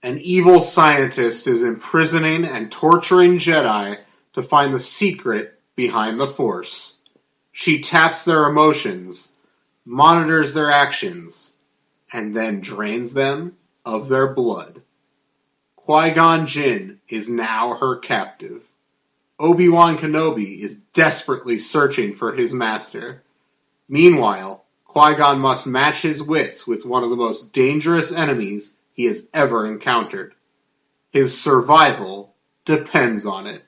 An evil scientist is imprisoning and torturing Jedi to find the secret behind the Force. She taps their emotions, monitors their actions, and then drains them of their blood. Qui-Gon Jinn is now her captive. Obi-Wan Kenobi is desperately searching for his master. Meanwhile, Qui-Gon must match his wits with one of the most dangerous enemies he has ever encountered. His survival depends on it.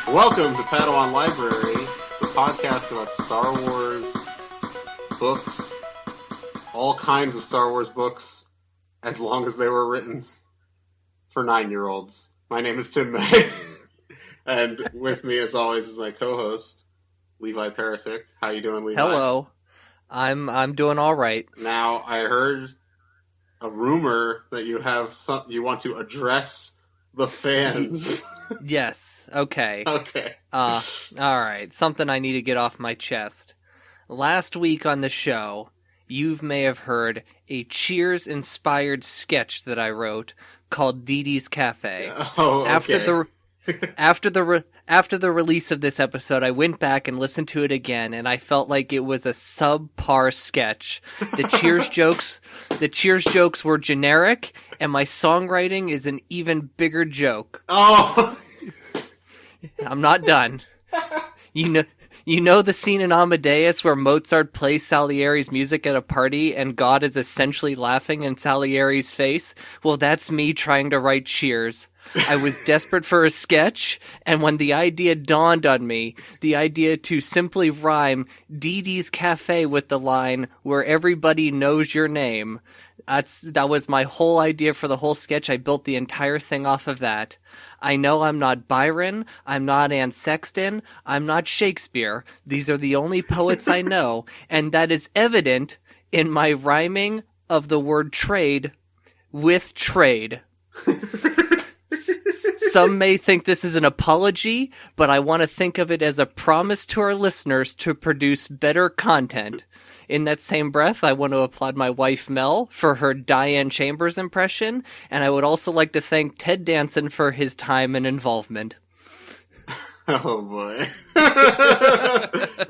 Welcome to Padawan Library, the podcast about Star Wars books, all kinds of Star Wars books, as long as they were written for 9-year-olds. My name is Tim May, and with me, as always, is my co-host, Levi Paratic. How you doing, Levi? Hello. I'm doing all right. Now, I heard a rumor that you want to address the fans. Yes. Okay. Okay. All right. Something I need to get off my chest. Last week on the show, you may have heard a Cheers-inspired sketch that I wrote called Dee Dee's Cafe. Oh, okay. After the release of this episode, I went back and listened to it again, and I felt like it was a subpar sketch. The Cheers jokes were generic, and my songwriting is an even bigger joke. Oh. I'm not done. You know the scene in Amadeus where Mozart plays Salieri's music at a party and God is essentially laughing in Salieri's face? Well, that's me trying to write Cheers. I was desperate for a sketch, and when the idea dawned on me, the idea to simply rhyme Dee Dee's Cafe with the line, where everybody knows your name, that was my whole idea for the whole sketch. I built the entire thing off of that. I know I'm not Byron, I'm not Anne Sexton, I'm not Shakespeare. These are the only poets I know, and that is evident in my rhyming of the word trade with trade. Some may think this is an apology, but I want to think of it as a promise to our listeners to produce better content. In that same breath, I want to applaud my wife, Mel, for her Diane Chambers impression, and I would also like to thank Ted Danson for his time and involvement. Oh, boy.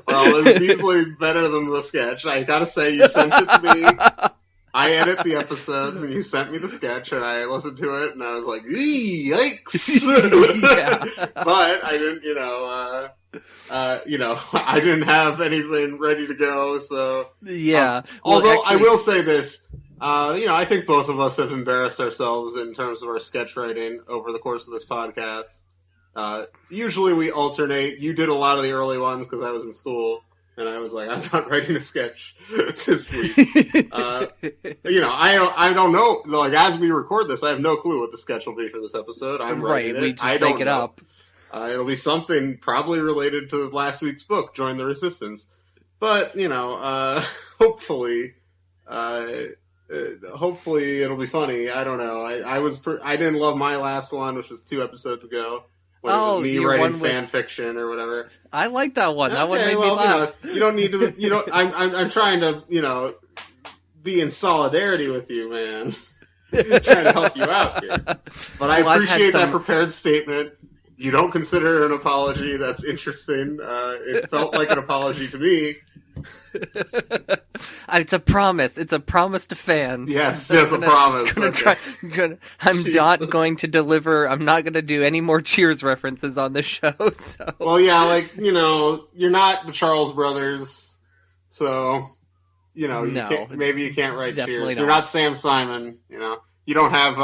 Well, it's easily better than the sketch. I gotta say, you sent it to me. I edit the episodes, and you sent me the sketch, and I listened to it, and I was like, yikes! But I didn't, I didn't have anything ready to go, so... Yeah. Although, I will say this, I think both of us have embarrassed ourselves in terms of our sketch writing over the course of this podcast. Usually we alternate. You did a lot of the early ones because I was in school. And I was like, I'm not writing a sketch this week. I don't know. Like, as we record this, I have no clue what the sketch will be for this episode. I'm writing it. We just I don't make it know. up. It'll be something probably related to last week's book, Join the Resistance. But, hopefully it'll be funny. I don't know. I didn't love my last one, which was 2 episodes ago. When it was me writing fan fiction or whatever. I like that one. That one made me laugh. You don't need to. I'm trying to, be in solidarity with you, man. I'm trying to help you out here. But I appreciate that prepared statement. You don't consider it an apology. That's interesting. It felt like an apology to me. It's a promise. It's a promise to fans. Yes, it's a promise. I'm not going to deliver. I'm not going to do any more Cheers references on the show. So. Well, yeah, like, you're not the Charles brothers, so, maybe you can't write Cheers. You're not Sam Simon, You don't have,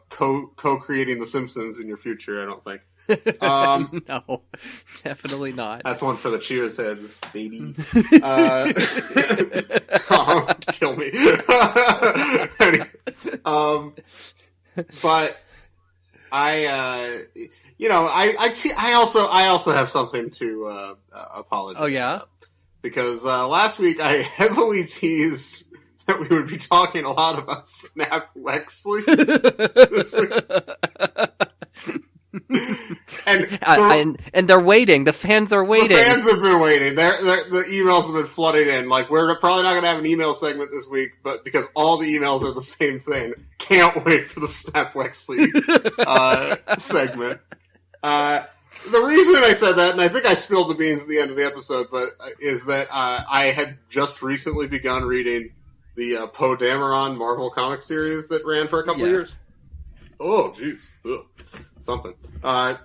co-creating The Simpsons in your future, I don't think. No, definitely not. That's one for the Cheers heads, baby. Kill me. But I also have something to apologize. Oh yeah, about. Because last week I heavily teased that we would be talking a lot about Snap Wexley this week. And they're waiting. The fans are waiting. The fans have been waiting. The emails have been flooding in. Like, we're probably not going to have an email segment this week, but because all the emails are the same thing, can't wait for the Snap Wexley segment. The reason I said that, and I think I spilled the beans at the end of the episode, but is that I had just recently begun reading the Poe Dameron Marvel comic series that ran for a couple of years. Oh, jeez. Something. And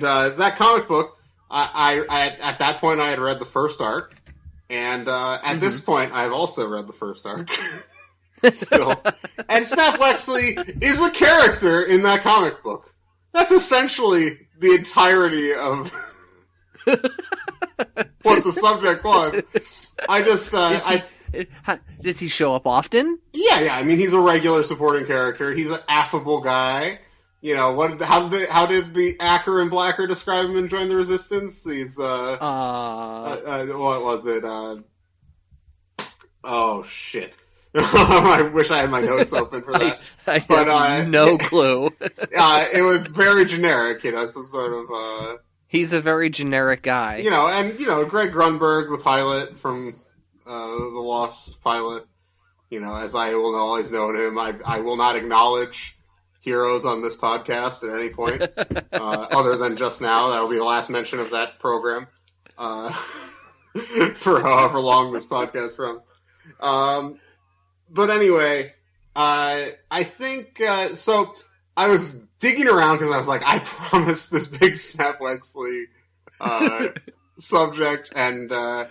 that comic book, I at that point I had read the first arc, and at this point I've also read the first arc. Still. And Snap Wexley is a character in that comic book. That's essentially the entirety of what the subject was. I just, does he show up often? Yeah. I mean, he's a regular supporting character. He's an affable guy. How did the Acker and Blacker describe him in Join the Resistance? He's, what was it? Oh, shit. I wish I had my notes open for that. I have no clue. It was very generic, some sort of... He's a very generic guy. And Greg Grunberg, the pilot from the Lost pilot, as I will always know him, I will not acknowledge heroes on this podcast at any point, other than just now. That'll be the last mention of that program for however long this podcast runs. But anyway, I think, so I was digging around because I was like, I promised this big Snap Wexley subject, and so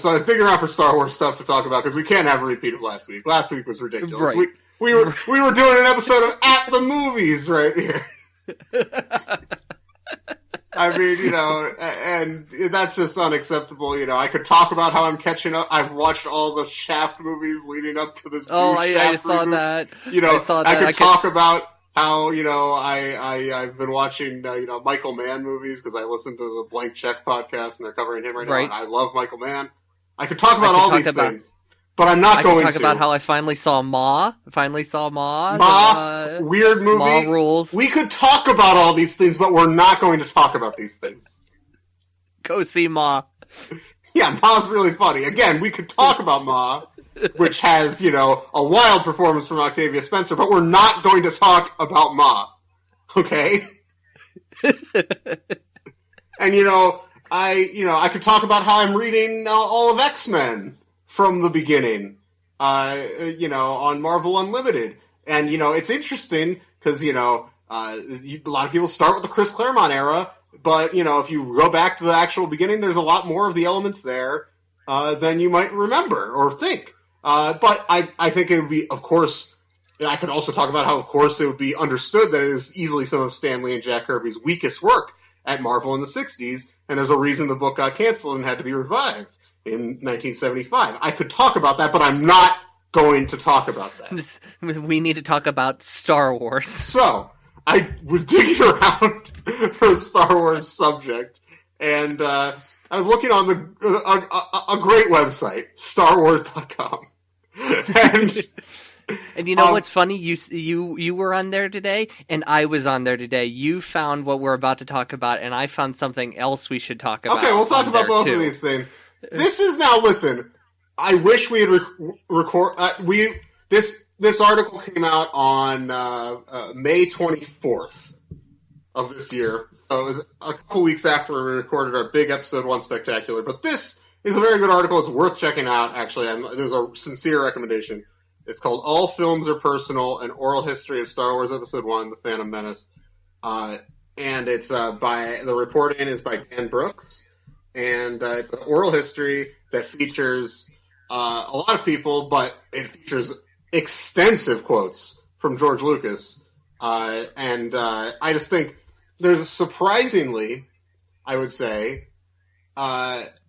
I was digging around for Star Wars stuff to talk about because we can't have a repeat of last week. Last week was ridiculous. Right. We were doing an episode of At the Movies right here. I mean, and that's just unacceptable. I could talk about how I'm catching up. I've watched all the Shaft movies leading up to this. I saw that. I could talk about how I've been watching Michael Mann movies because I listen to the Blank Check podcast and they're covering him right now. And I love Michael Mann. I could talk about all these things. But I'm not going to. I can talk about how I finally saw Ma. Ma, weird movie. Ma rules. We could talk about all these things, but we're not going to talk about these things. Go see Ma. Yeah, Ma's really funny. Again, we could talk about Ma, which has, a wild performance from Octavia Spencer, but we're not going to talk about Ma. Okay? And, I could talk about how I'm reading all of X-Men from the beginning, on Marvel Unlimited. And, it's interesting because, a lot of people start with the Chris Claremont era, but, if you go back to the actual beginning, there's a lot more of the elements there than you might remember or think. But I think it would be, of course, I could also talk about how, of course, it would be understood that it is easily some of Stan Lee and Jack Kirby's weakest work at Marvel in the 60s, and there's a reason the book got canceled and had to be revived in 1975. I could talk about that, but I'm not going to talk about that. We need to talk about Star Wars. So, I was digging around for a Star Wars subject, and I was looking on a great website, StarWars.com. And you know what's funny? You were on there today, and I was on there today. You found what we're about to talk about, and I found something else we should talk about. Okay, we'll talk about both of these things. This is now, listen, I wish we had this article came out on May 24th. of this year. So it was a couple weeks after we recorded our big episode 1 spectacular. But this is a very good article. It's worth checking out, actually. There's a sincere recommendation. It's called All Films Are Personal, An Oral History of Star Wars Episode 1, The Phantom Menace. And it's the reporting is by Dan Brooks. And it's an oral history that features a lot of people, but it features extensive quotes from George Lucas. And I just think there's a surprisingly, I would say,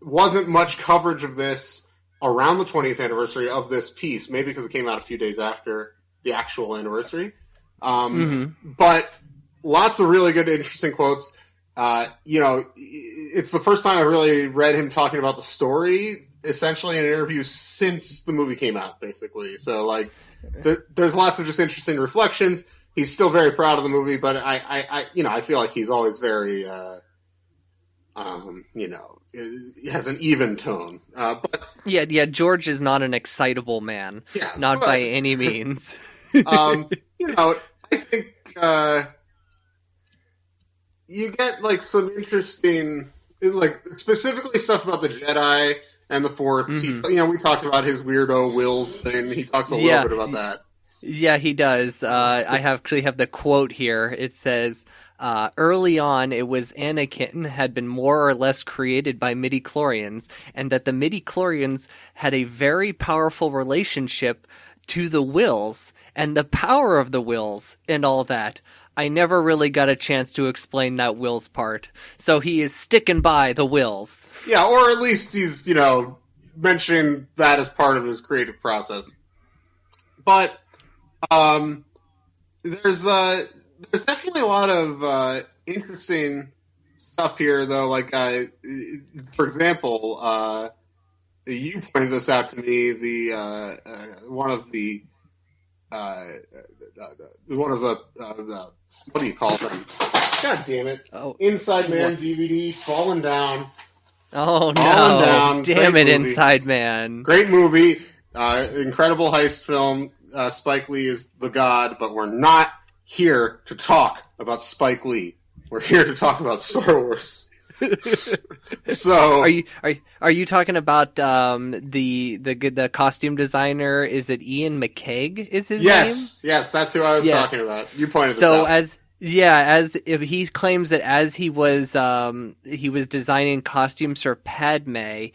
wasn't much coverage of this around the 20th anniversary of this piece, maybe because it came out a few days after the actual anniversary. But lots of really good, interesting quotes. It's the first time I really read him talking about the story, essentially in an interview since the movie came out, basically. So, like, there's lots of just interesting reflections. He's still very proud of the movie, but I feel like he's always very, he has an even tone. But Yeah, George is not an excitable man. Yeah, not by any means. I think you get, like, some interesting, like, specifically stuff about the Jedi and the Force. Mm-hmm. We talked about his weirdo will thing. He talked a little bit about that. Yeah, he does. I actually have the quote here. It says, early on, it was Anakin had been more or less created by midichlorians, and that the midichlorians had a very powerful relationship to the wills, and the power of the wills, and all that. I never really got a chance to explain that wills part. So he is sticking by the wills. Yeah, or at least he's, mentioning that as part of his creative process. But there's definitely a lot of interesting stuff here, though. Like, for example, you pointed this out to me. One of the what do you call them? God damn it! Oh, Inside Man DVD falling down. Oh no! Down. Damn Great it, movie. Inside Man! Great movie, incredible heist film. Spike Lee is the god, but we're not here to talk about Spike Lee. We're here to talk about Star Wars. So, are you talking about the costume designer? Is it Ian McKeag? Is his name? Yes, that's who I was talking about. You pointed this out. As if he claims that as he was designing costumes for Padme,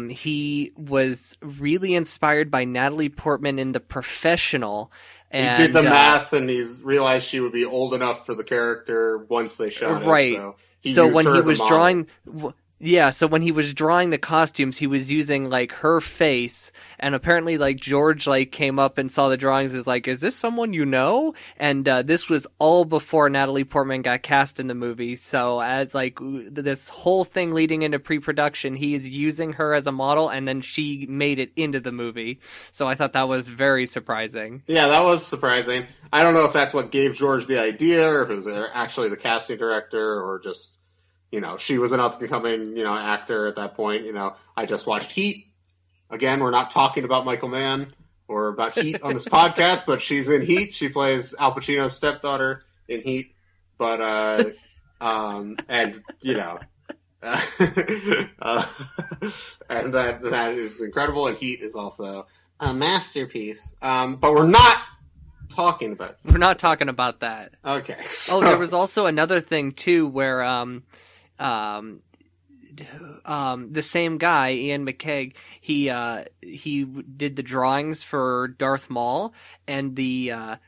he was really inspired by Natalie Portman in The Professional. And, he did the math, and he's realized she would be old enough for the character once they shot it. Right. So when he was drawing, so when he was drawing the costumes, he was using, like, her face, and apparently, like, George, like, came up and saw the drawings and was like, is this someone you know? And this was all before Natalie Portman got cast in the movie, so as, like, this whole thing leading into pre-production, he is using her as a model, and then she made it into the movie. So I thought that was very surprising. Yeah, that was surprising. I don't know if that's what gave George the idea, or if it was actually the casting director, or just, she was an up-and-coming, actor at that point. I just watched Heat. Again, we're not talking about Michael Mann or about Heat on this podcast, but she's in Heat. She plays Al Pacino's stepdaughter in Heat. But, and that is incredible, and Heat is also a masterpiece. But we're not talking about it. We're not talking about that. Okay. So. Oh, there was also another thing, too, where the same guy, Ian McKeag, he did the drawings for Darth Maul, and the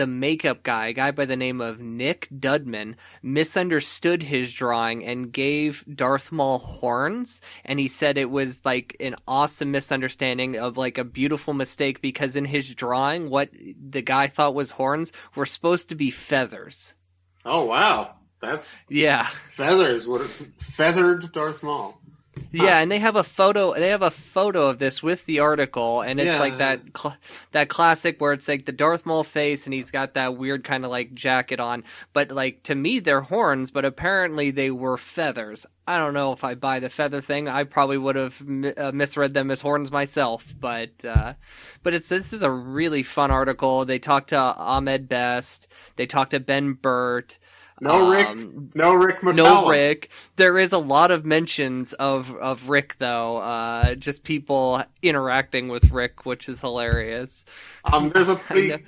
makeup guy, a guy by the name of Nick Dudman, misunderstood his drawing and gave Darth Maul horns, and he said it was like an awesome misunderstanding of like a beautiful mistake, because in his drawing, what the guy thought was horns were supposed to be feathers. Oh, wow. That's feathers. Feathered Darth Maul. Yeah, and they have a photo. They have a photo of this with the article, and it's like that classic where it's like the Darth Maul face, and he's got that weird kind of like jacket on. But like to me, they're horns, but apparently they were feathers. I don't know if I buy the feather thing. I probably would have misread them as horns myself. But this is a really fun article. They talked to Ahmed Best. They talked to Ben Burt. No Rick McCallum. No Rick. There is a lot of mentions of Rick, though. Just people interacting with Rick, which is hilarious. There's a pretty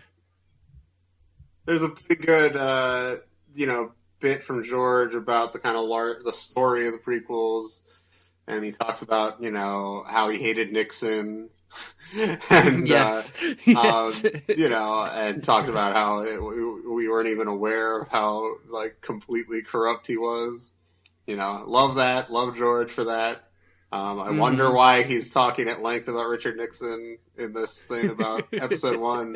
good, bit from George about the kind of the story of the prequels, and he talked about, how he hated Nixon, and yes. and talked about how we weren't even aware of how completely corrupt he was. Love that. Love George for that. I wonder why he's talking at length about Richard Nixon in this thing about Episode 1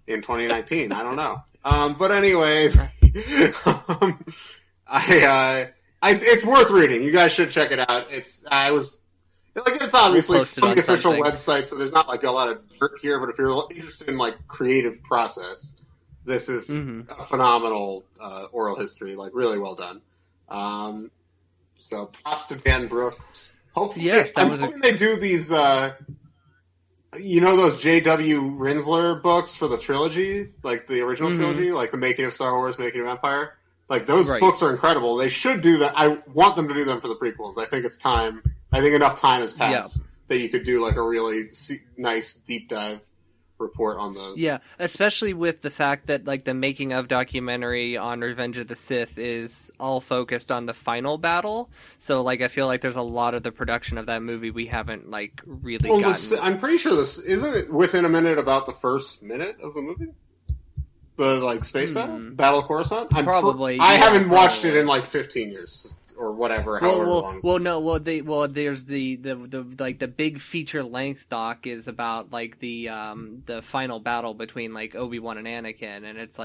in 2019. I don't know. But anyway, it's worth reading. You guys should check it out. It's obviously from the official website, so there's not a lot of dirt here. But if you're interested in creative process, this is a phenomenal oral history. Really well done. So props to Dan Brooks. Hopefully, I'm hoping they do these. Those J.W. Rinsler books for the trilogy, the original trilogy, the Making of Star Wars, Making of Empire. Those books are incredible. They should do that. I want them to do them for the prequels. I think it's time. I think enough time has passed that you could do a really nice deep dive report on those. Yeah, especially with the fact that the making of documentary on Revenge of the Sith is all focused on the final battle. So I feel like there's a lot of the production of that movie we haven't really gotten. I'm pretty sure this isn't it within a minute about the first minute of the movie. The space battle of Coruscant. Probably. I haven't watched it in 15 years or whatever. There's the big feature length doc is about the final battle between Obi-Wan and Anakin, and it's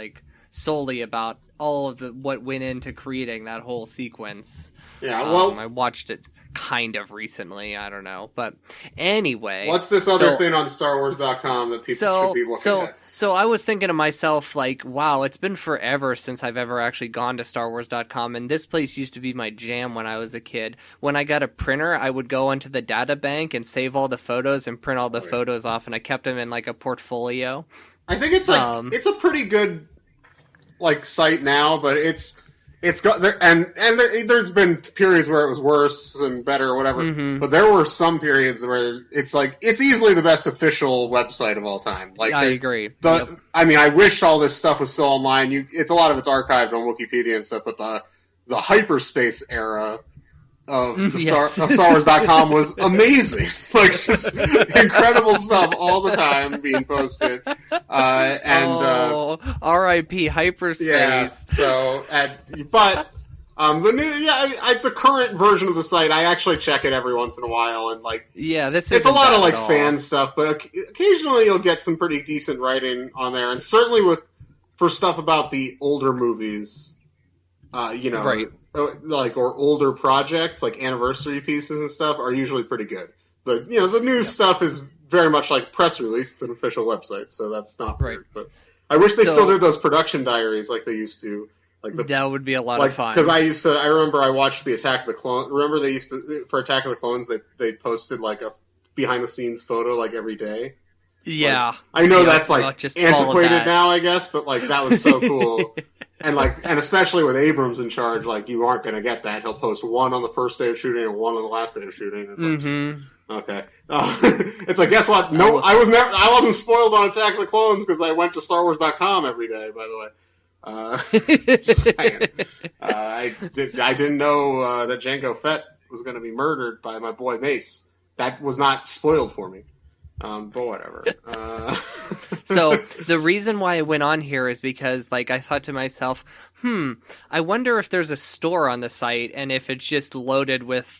solely about all of what went into creating that whole sequence. Yeah, I watched it kind of recently. I don't know, but anyway, what's this other thing on StarWars.com that people should be looking at? So I was thinking to myself, wow, it's been forever since I've ever actually gone to StarWars.com, and this place used to be my jam when I was a kid. When I got a printer, I would go into the data bank and save all the photos and print all the photos off, and I kept them in a portfolio. I think it's it's a pretty good site now, but it's got there, and there's been periods where it was worse and better or whatever. But there were some periods where it's it's easily the best official website of all time. I agree. I mean, I wish all this stuff was still online. It's a lot of it's archived on Wikipedia and stuff, but the hyperspace era of StarWars.com was amazing. Just incredible stuff all the time being posted. R.I.P. hyperspace. Yeah. So, but the current version of the site, I actually check it every once in a while, and this it's a lot of fan stuff, but occasionally you'll get some pretty decent writing on there, and certainly for stuff about the older movies, right. Or older projects, anniversary pieces and stuff, are usually pretty good. But the new stuff is very much press release. It's an official website, so that's not right. weird. But I wish they still did those production diaries like they used to. That would be a lot of fun. Because I remember I watched the Attack of the Clones. Remember they used to, for Attack of the Clones, they posted a behind the scenes photo every day. Yeah, I know that's antiquated now, I guess, but that was so cool. And especially with Abrams in charge, you aren't going to get that. He'll post one on the first day of shooting and one on the last day of shooting. It's okay. It's guess what? No, I wasn't spoiled on Attack of the Clones because I went to StarWars.com every day. By the way, just saying. I didn't know that Jango Fett was going to be murdered by my boy Mace. That was not spoiled for me. But whatever. So the reason why I went on here is because I thought to myself, I wonder if there's a store on the site and if it's just loaded with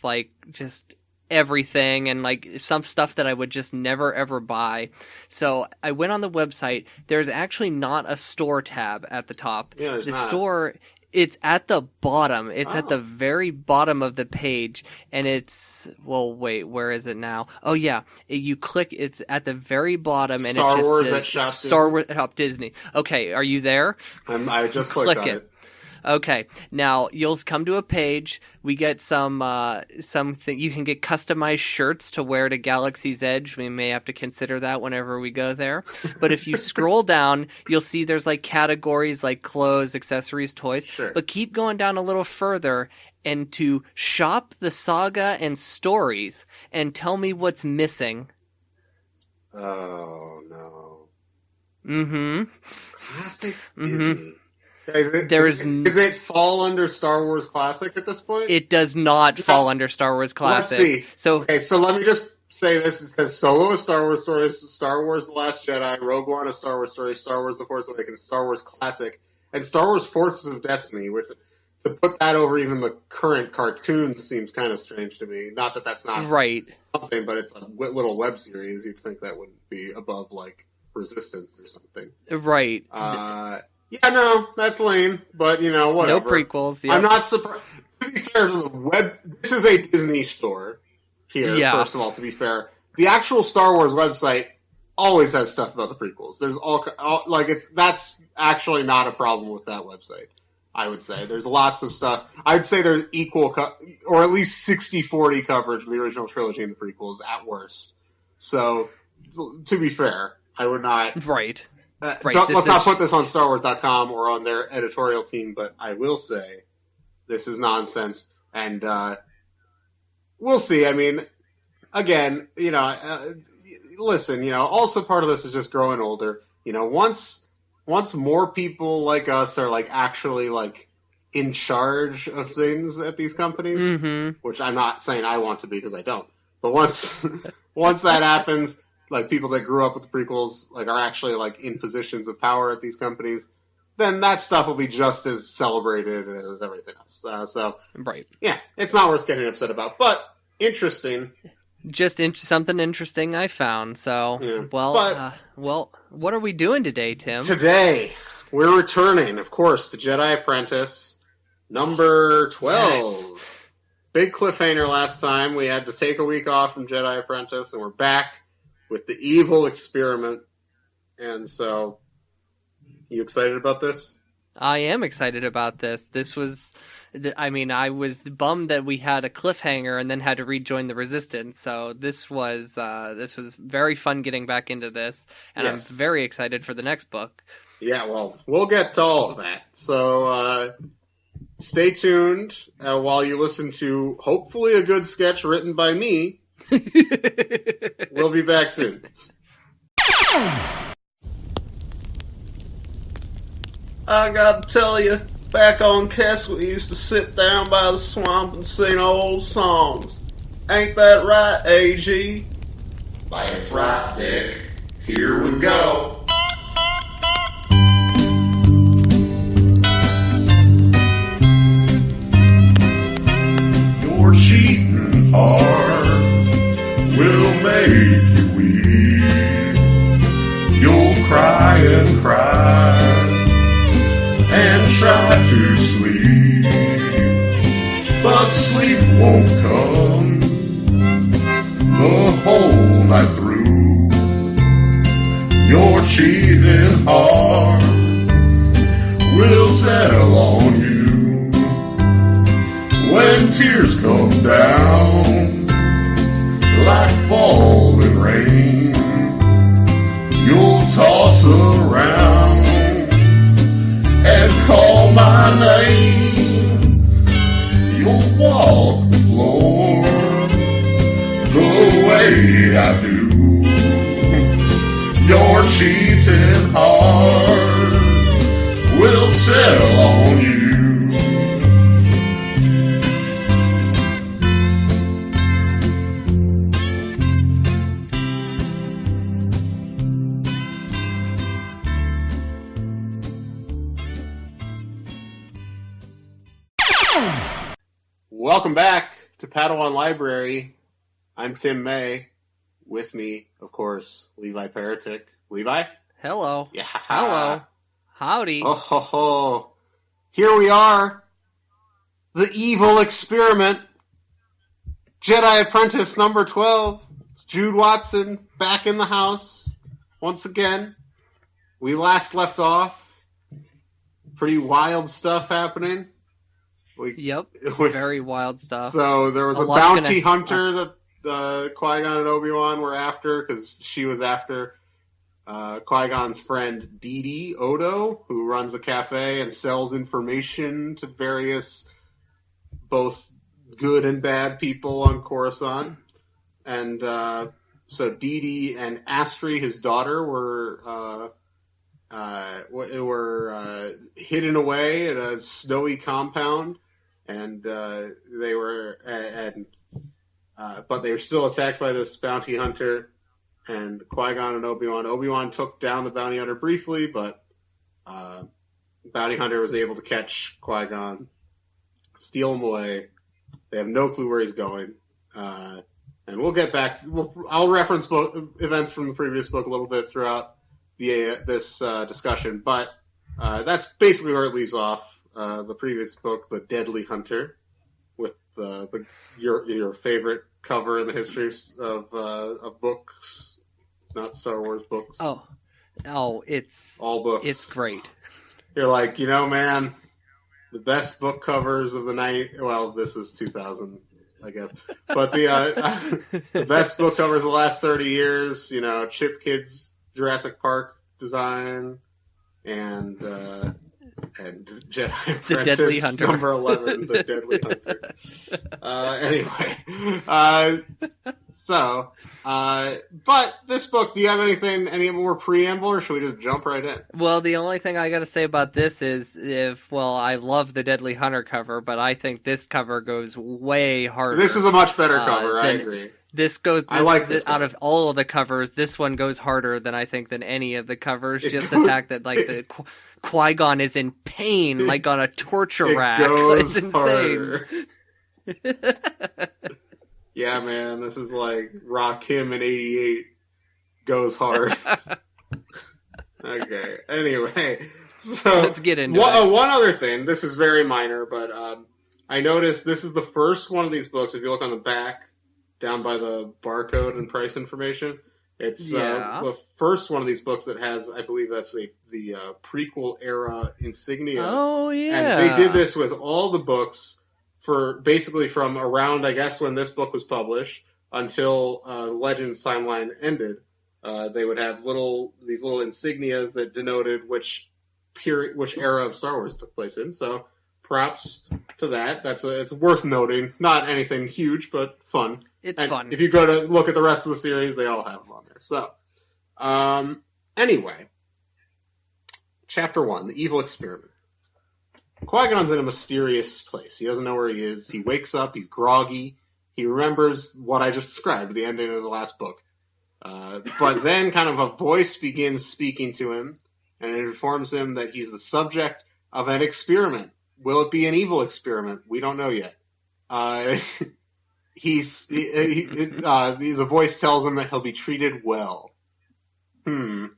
just everything and some stuff that I would just never ever buy. So I went on the website. There's actually not a store tab at the top. Yeah, there's the not. Store, it's at the bottom. It's at the very bottom of the page, and it's wait, where is it now? Oh yeah, you click. It's at the very bottom, and Star it just Wars says at Shop Star Wars Shop Disney. Okay, are you there? I just clicked on it. Okay, now you'll come to a page. We get some you can get customized shirts to wear to Galaxy's Edge. We may have to consider that whenever we go there. But if you scroll down, you'll see there's like categories like clothes, accessories, toys. Sure. But keep going down a little further and to shop the saga and stories and tell me what's missing. Oh no. Mm-hmm. Classic Mm-hmm. Disney. Is it fall under Star Wars Classic at this point? It does not fall under Star Wars Classic. Let's see. So let me just say this. It says Solo is Star Wars story, Star Wars The Last Jedi, Rogue One a Star Wars story, Star Wars The Force Awakens, Star Wars Classic, and Star Wars Forces of Destiny, which to put that over even the current cartoon seems kind of strange to me. Not that that's not right. something, but it's a little web series. You'd think that wouldn't be above like Resistance or something. Right. Yeah, no, that's lame, but, whatever. No prequels, yeah. I'm not surprised. To be fair to the web, this is a Disney store here, first of all, to be fair. The actual Star Wars website always has stuff about the prequels. There's that's actually not a problem with that website, I would say. There's lots of stuff. I'd say there's equal, or at least 60-40 coverage of the original trilogy and the prequels at worst. So, to be fair, I would not... Right. Let's not put this on StarWars.com or on their editorial team, but I will say this is nonsense, and we'll see. I mean, again, listen, also part of this is just growing older. Once more people like us are like actually like in charge of things at these companies, which I'm not saying I want to be because I don't, but once that happens. Like people that grew up with the prequels, like are actually like in positions of power at these companies, then that stuff will be just as celebrated as everything else. Right, yeah, it's not worth getting upset about, but interesting. Just something interesting I found. So, yeah. well, what are we doing today, Tim? Today we're returning, of course, to Jedi Apprentice number 12. Yes. Big cliffhanger last time. We had to take a week off from Jedi Apprentice, and we're back with the evil experiment. And so, you excited about this? I am excited about this. This was, I was bummed that we had a cliffhanger and then had to rejoin the Resistance. So this was very fun getting back into this, and yes. I'm very excited for the next book. Yeah, well, we'll get to all of that. So stay tuned while you listen to hopefully a good sketch written by me. We'll be back soon. I gotta tell you, back on Kess we used to sit down by the swamp and sing old songs. Ain't that right, AG? That's right, Dick. Here we go. You're cheating hard. Will make you weep. You'll cry and cry and try to sleep, but sleep won't come the whole night through. You're cheating hard. Will tell on you when tears come down like falling rain. You'll toss around and call my name. You'll walk the floor the way I do. You're cheating hard. Will tell on you. Welcome back to Padawan Library. I'm Tim May. With me, of course, Levi Paratic. Levi? Hello. Yeah. Hello. Howdy. Oh, ho, ho. Here we are. The evil experiment. Jedi Apprentice number 12. It's Jude Watson back in the house once again. We last left off pretty wild stuff happening. Very wild stuff. So there was a bounty hunter that Qui-Gon and Obi-Wan were after, because she was after Qui-Gon's friend Didi Odo, who runs a cafe and sells information to various both good and bad people on Coruscant. And so Didi and Astri, his daughter, were hidden away at a snowy compound, and but they were still attacked by this bounty hunter. And Qui-Gon and Obi-Wan took down the bounty hunter briefly, but bounty hunter was able to catch Qui-Gon, steal him away. They have no clue where he's going. And we'll get back. I'll reference events from the previous book a little bit throughout this discussion, but that's basically where it leaves off. The previous book, The Deadly Hunter, with your favorite cover in the history of books. Not Star Wars books. Oh, it's all books. It's great. You're like, man, the best book covers of the night. Well, this is 2000, I guess, but the best book covers of the last 30 years. Chip Kid's Jurassic Park design, and Jedi Apprentice, the Deadly Hunter. number 11, the Deadly Hunter. But this book, do you have any more preamble, or should we just jump right in? Well, the only thing I got to say about this is, I love the Deadly Hunter cover, but I think this cover goes way harder. This is a much better cover, I agree. I like this out of all of the covers, this one goes harder than any of the covers. The fact that the Qui-Gon is in pain, like on a torture rack. It's insane. Yeah, man, this is like Rakim in '88 goes hard. Okay. Anyway, so let's get into it. One other thing. This is very minor, but I noticed this is the first one of these books. If you look on the back, down by the barcode and price information, it's the first one of these books that has, I believe that's the prequel era insignia. Oh, yeah. And they did this with all the books for basically from around, I guess, when this book was published until Legends timeline ended. They would have these little insignias that denoted which era of Star Wars took place in. So props to that. It's worth noting. Not anything huge, but fun. It's fun. If you go to look at the rest of the series, they all have them on there. So, anyway, Chapter 1, The Evil Experiment. Qui-Gon's in a mysterious place. He doesn't know where he is. He wakes up. He's groggy. He remembers what I just described, the ending of the last book. But then kind of a voice begins speaking to him, and it informs him that he's the subject of an experiment. Will it be an evil experiment? We don't know yet. The voice tells him that he'll be treated well.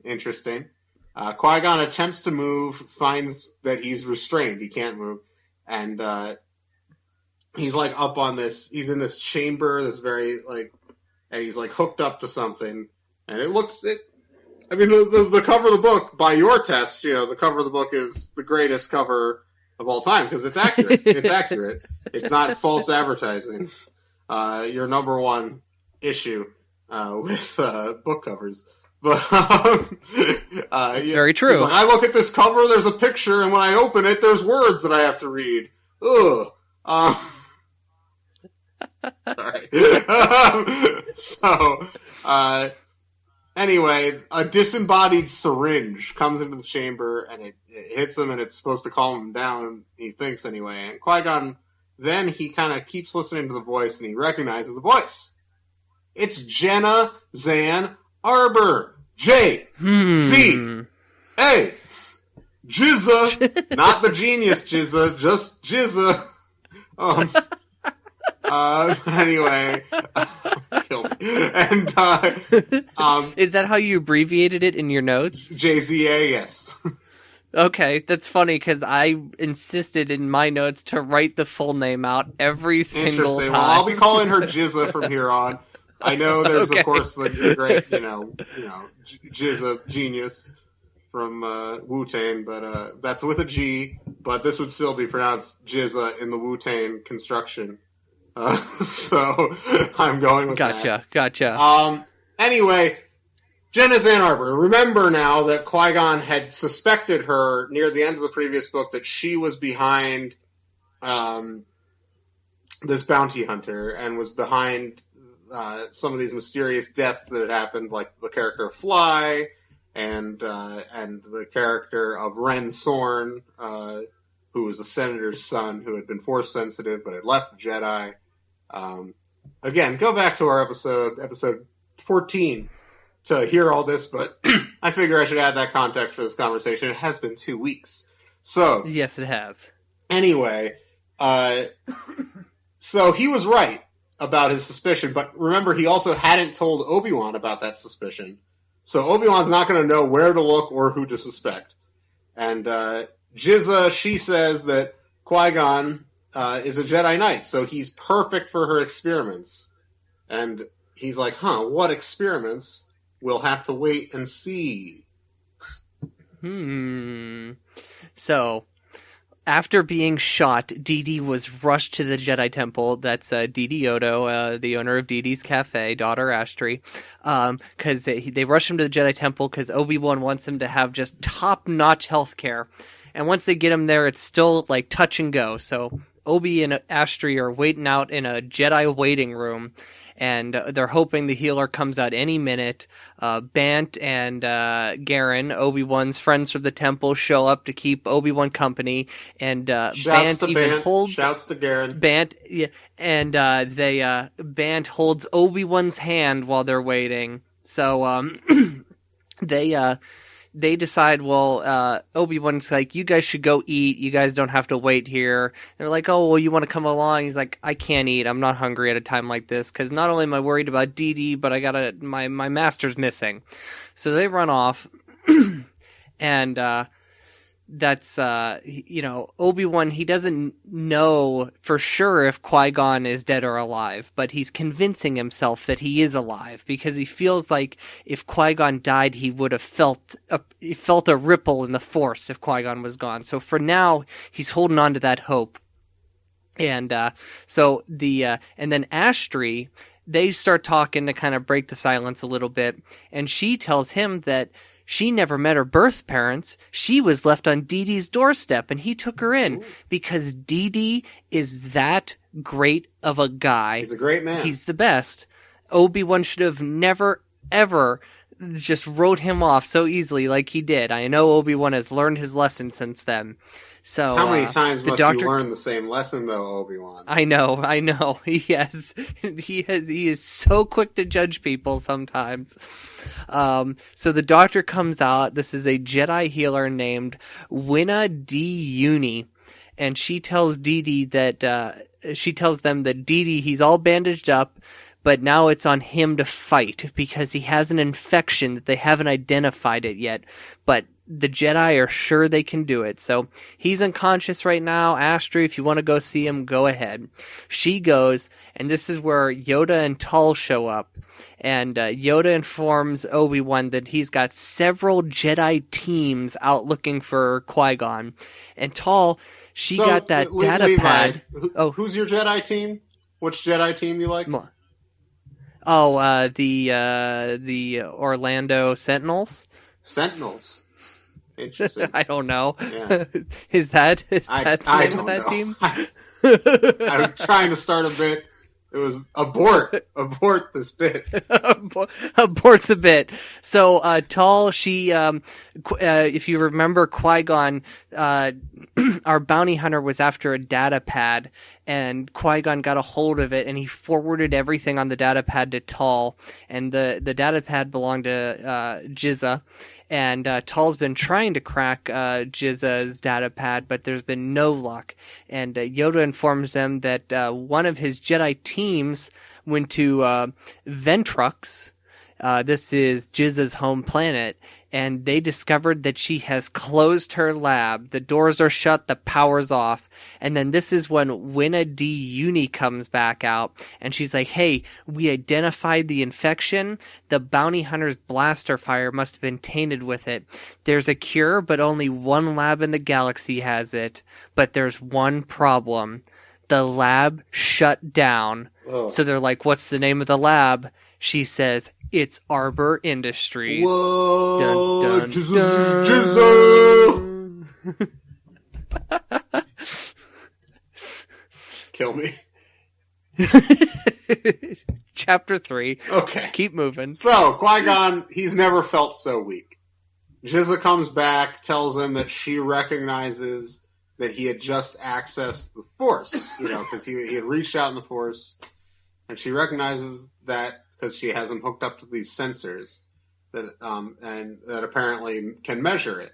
Interesting. Qui-Gon attempts to move, finds that he's restrained. He can't move. And he's like up on this, he's in this chamber, and he's like hooked up to something. And the cover of the book, by your test, the cover of the book is the greatest cover of all time, because it's accurate. It's accurate. It's not false advertising. Your number one issue with book covers. But it's very true. Like, I look at this cover, there's a picture, and when I open it, there's words that I have to read. Ugh. Sorry. Anyway, a disembodied syringe comes into the chamber, and it hits him, and it's supposed to calm him down, he thinks anyway. And Qui-Gon, then he kind of keeps listening to the voice, and he recognizes the voice. It's Jenna Zan Arbor. J. Z. A. Jizza. Not the genius Jizza, just Jizza. Anyway. Kill me. And, is that how you abbreviated it in your notes? JZA, yes. Okay, that's funny, because I insisted in my notes to write the full name out every single time. Well, I'll be calling her Jizza from here on. I know there's, of course, the great, Jizza genius. Wu-Tang, but that's with a G, but this would still be pronounced Jizza in the Wu-Tang construction. So I'm going with that. Gotcha. Anyway, Jenna's Ann Arbor. Remember now that Qui-Gon had suspected her near the end of the previous book that she was behind this bounty hunter and was behind some of these mysterious deaths that had happened, like the character of Fly and the character of Ren Sorn, who was a senator's son who had been force sensitive but had left the Jedi. Again, go back to our episode 14, to hear all this, but I figure I should add that context for this conversation. It has been 2 weeks. So yes, it has. Anyway, so he was right about his suspicion, but remember, he also hadn't told Obi-Wan about that suspicion. So Obi-Wan's not going to know where to look or who to suspect. And Jizza, she says that Qui-Gon is a Jedi Knight, so he's perfect for her experiments. And he's like, what experiments? We'll have to wait and see. So, after being shot, Dee Dee was rushed to the Jedi Temple. That's Dee Dee Odo, the owner of Dee Dee's Cafe, daughter Astri. Because they rushed him to the Jedi Temple because Obi-Wan wants him to have just top-notch healthcare. And once they get him there, it's still like touch and go. So Obi and Astri are waiting out in a Jedi waiting room. And they're hoping the healer comes out any minute. Bant and Garen, Obi-Wan's friends from the temple, show up to keep Obi-Wan company. And Shouts to Garen. Bant, yeah, and Bant holds Obi-Wan's hand while they're waiting. So they decide, well, Obi-Wan's like, you guys should go eat. You guys don't have to wait here. They're like, oh, well, you want to come along? He's like, I can't eat. I'm not hungry at a time like this, because not only am I worried about Dee Dee, but my master's missing. So they run off, and that's, Obi-Wan, he doesn't know for sure if Qui-Gon is dead or alive, but he's convincing himself that he is alive, because he feels like if Qui-Gon died, he would have felt a ripple in the Force if Qui-Gon was gone. So for now, he's holding on to that hope. And and then Astri, they start talking to kind of break the silence a little bit, and she tells him that she never met her birth parents. She was left on Dee Dee's doorstep, and he took her in because Dee Dee is that great of a guy. He's a great man. He's the best. Obi-Wan should have never, ever just wrote him off so easily like he did. I know Obi-Wan has learned his lesson since then. So how many times must you learn the same lesson, though, Obi-Wan? I know. He is so quick to judge people sometimes. So the doctor comes out. This is a Jedi healer named Winna D. Uni, and she tells Dee Dee that she tells them that Dee Dee, he's all bandaged up, but now it's on him to fight because he has an infection that they haven't identified it yet. But the Jedi are sure they can do it. So he's unconscious right now. Astri, if you want to go see him, go ahead. She goes, and this is where Yoda and Tal show up. And Yoda informs Obi-Wan that he's got several Jedi teams out looking for Qui-Gon. And Tal, she got that data Levi, pad. Who's your Jedi team? Which Jedi team you like? The Orlando Sentinels. Sentinels. Interesting. I don't know. Yeah. Is that the name of that team? I was trying to start a bit. It was abort this bit. Abort the bit. So, Tal, she, if you remember Qui-Gon, our bounty hunter was after a data pad, and Qui-Gon got a hold of it, and he forwarded everything on the data pad to Tal, and the data pad belonged to Jizza. And Tal's been trying to crack Jizza's data pad, but there's been no luck. And Yoda informs them that one of his Jedi teams went to Ventrux, This is Jizza's home planet, and they discovered that she has closed her lab. The doors are shut, the power's off. And then this is when Winna D. Uni comes back out, and she's like, hey, we identified the infection. The bounty hunter's blaster fire must have been tainted with it. There's a cure, but only one lab in the galaxy has it. But there's one problem. The lab shut down. Oh. So they're like, what's the name of the lab? She says, it's Arbor Industries. Whoa! Dun, dun, Jizza! Kill me. Chapter 3. Okay. Keep moving. So, Qui-Gon, he's never felt so weak. Jizza comes back, tells him that she recognizes that he had just accessed the Force, because he had reached out in the Force, and she recognizes that because she has him hooked up to these sensors that and that apparently can measure it.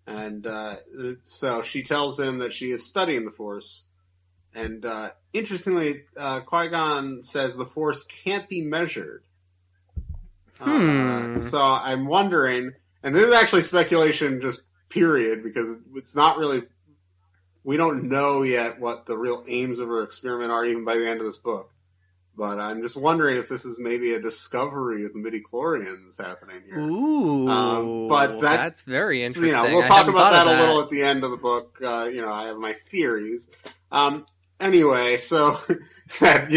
And so she tells him that she is studying the Force. And interestingly, Qui-Gon says the Force can't be measured. So I'm wondering, and this is actually speculation, just period, because it's not really, we don't know yet what the real aims of her experiment are, even by the end of this book. But I'm just wondering if this is maybe a discovery of the midichlorians happening here. Ooh, but that's very interesting. We'll talk about that a little at the end of the book. I have my theories. Anyway, so that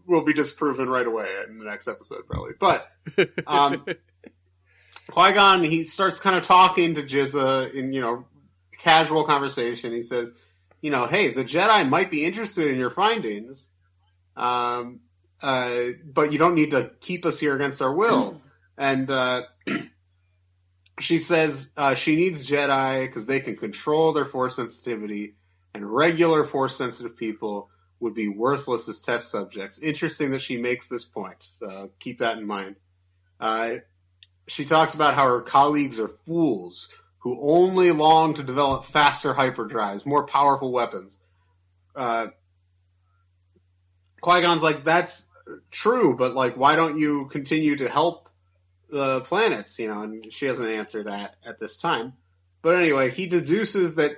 will be disproven right away in the next episode, probably. But Qui-Gon, he starts kind of talking to Jizza in casual conversation. He says, hey, the Jedi might be interested in your findings. But you don't need to keep us here against our will. And she says she needs Jedi because they can control their Force sensitivity, and regular Force-sensitive people would be worthless as test subjects. Interesting that she makes this point. Keep that in mind. She talks about how her colleagues are fools who only long to develop faster hyperdrives, more powerful weapons. Qui-Gon's like, that's true, but why don't you continue to help the planets? And she doesn't answer that at this time. But anyway, he deduces that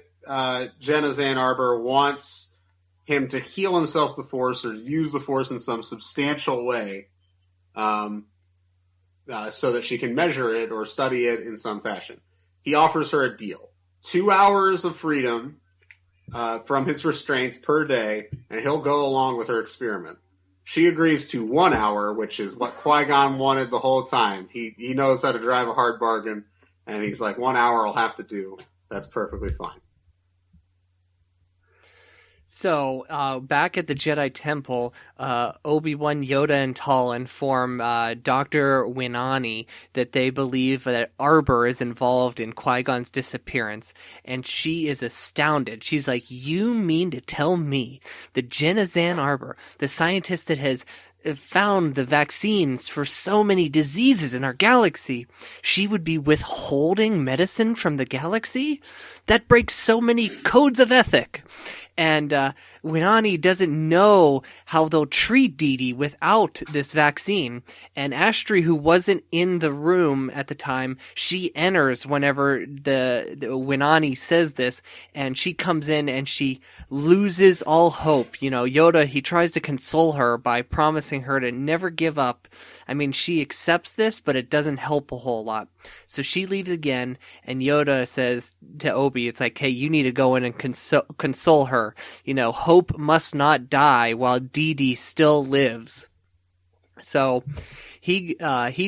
Jenna Zan Arbor wants him to heal himself the Force or use the Force in some substantial way, so that she can measure it or study it in some fashion. He offers her a deal: 2 hours of freedom from his restraints per day, and he'll go along with her experiment. She agrees to 1 hour, which is what Qui-Gon wanted the whole time. He knows how to drive a hard bargain, and he's like, 1 hour I'll have to do. That's perfectly fine. So, back at the Jedi Temple, Obi-Wan, Yoda, and Tal inform Dr. Winani that they believe that Arbor is involved in Qui-Gon's disappearance, and she is astounded. She's like, you mean to tell me that Jenna Zan Arbor, the scientist that has found the vaccines for so many diseases in our galaxy, she would be withholding medicine from the galaxy? That breaks so many codes of ethic. And Winani doesn't know how they'll treat Dee Dee without this vaccine. And Astri, who wasn't in the room at the time, she enters whenever the Winani says this, and she comes in and she loses all hope. Yoda, he tries to console her by promising her to never give up. I mean, she accepts this, but it doesn't help a whole lot. So she leaves again, and Yoda says to Obi, it's like, hey, you need to go in and console her. Hope must not die while Dee Dee still lives. So he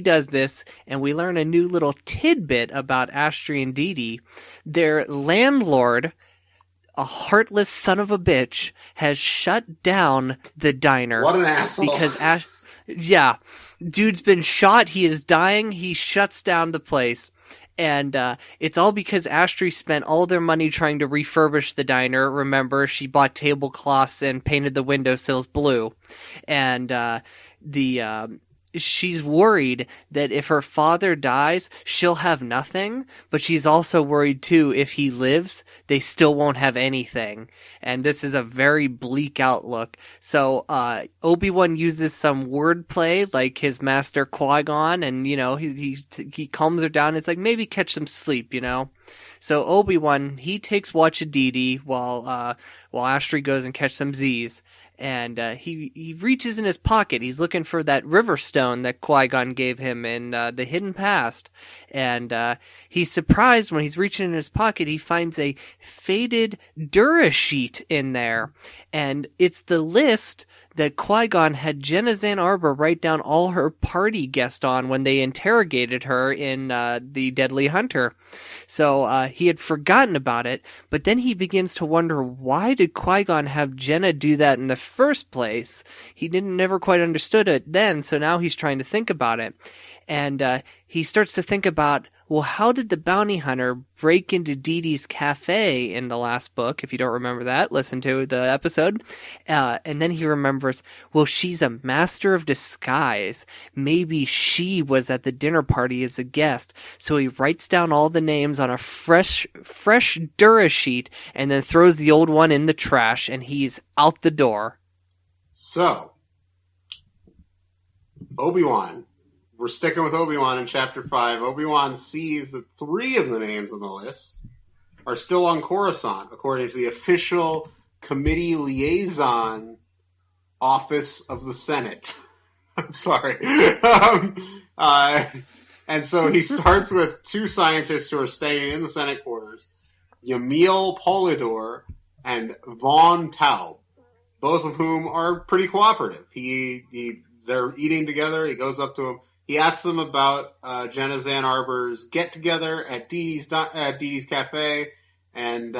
does this, and we learn a new little tidbit about Astri and Dee Dee. Their landlord, a heartless son of a bitch, has shut down the diner. What an asshole. Because yeah, dude's been shot. He is dying. He shuts down the place. And it's all because Astri spent all their money trying to refurbish the diner. Remember, she bought tablecloths and painted the windowsills blue. And she's worried that if her father dies, she'll have nothing, but she's also worried too if he lives, they still won't have anything. And this is a very bleak outlook. So Obi-Wan uses some wordplay like his master Qui-Gon, and he calms her down. It's like, maybe catch some sleep, So Obi-Wan, he takes watch of Dee Dee while Astri goes and catch some Z's. And he reaches in his pocket. He's looking for that river stone that Qui-Gon gave him in the Hidden Past. And he's surprised when he's reaching in his pocket. He finds a faded Dura sheet in there. And it's the list that Qui-Gon had Jenna Zan Arbor write down all her party guests on when they interrogated her in The Deadly Hunter. So he had forgotten about it, but then he begins to wonder, why did Qui-Gon have Jenna do that in the first place? He never quite understood it then, so now he's trying to think about it. And he starts to think about, well, how did the bounty hunter break into Dee Dee's cafe in the last book? If you don't remember that, listen to the episode. And then he remembers, well, she's a master of disguise. Maybe she was at the dinner party as a guest. So he writes down all the names on a fresh Dura sheet and then throws the old one in the trash, and he's out the door. So, Obi-Wan. We're sticking with Obi-Wan in Chapter 5. Obi-Wan sees that 3 of the names on the list are still on Coruscant, according to the official committee liaison office of the Senate. I'm sorry. And so he starts with 2 scientists who are staying in the Senate quarters, Yamil Polidor and Vaughn Taub, both of whom are pretty cooperative. They're eating together. He goes up to him. He asks them about Jenna Zan Arbor's get-together at Dee Dee's cafe, and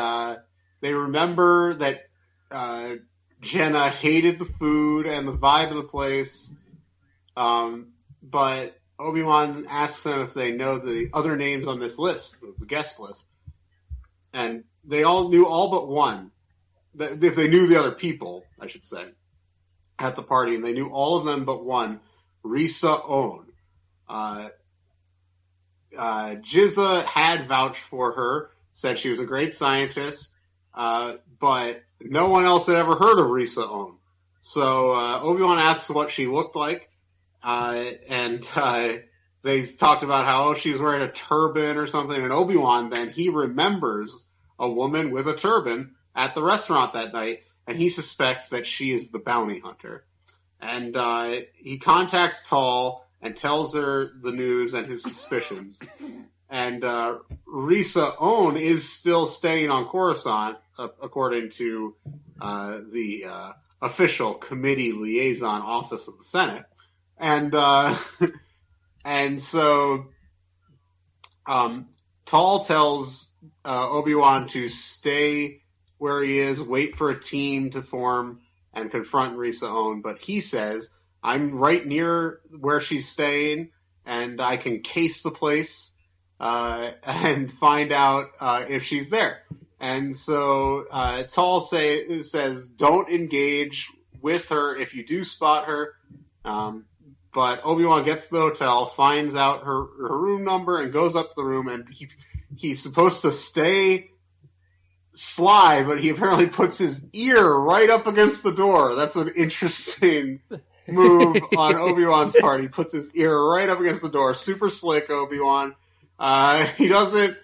they remember that Jenna hated the food and the vibe of the place, but Obi-Wan asks them if they know the other names on this list, the guest list, and they all knew all but one, if they knew the other people, I should say, at the party, and they knew all of them but one, Risa On. Jizza had vouched for her, said she was a great scientist, but no one else had ever heard of Risa On. So Obi-Wan asks what she looked like, and they talked about how she was wearing a turban or something, and Obi-Wan then, he remembers a woman with a turban at the restaurant that night, and he suspects that she is the bounty hunter. And he contacts Tal and tells her the news and his suspicions. And Risa On is still staying on Coruscant, according to the official committee liaison office of the Senate. And and so Tal tells Obi-Wan to stay where he is, wait for a team to form and confront Risa On, but he says, I'm right near where she's staying, and I can case the place and find out if she's there. And so Tal says, don't engage with her if you do spot her. But Obi-Wan gets to the hotel, finds out her room number, and goes up to the room, and he's supposed to stay sly, but he apparently puts his ear right up against the door. That's an interesting move on Obi-Wan's part. He puts his ear right up against the door. Super slick, Obi-Wan. He doesn't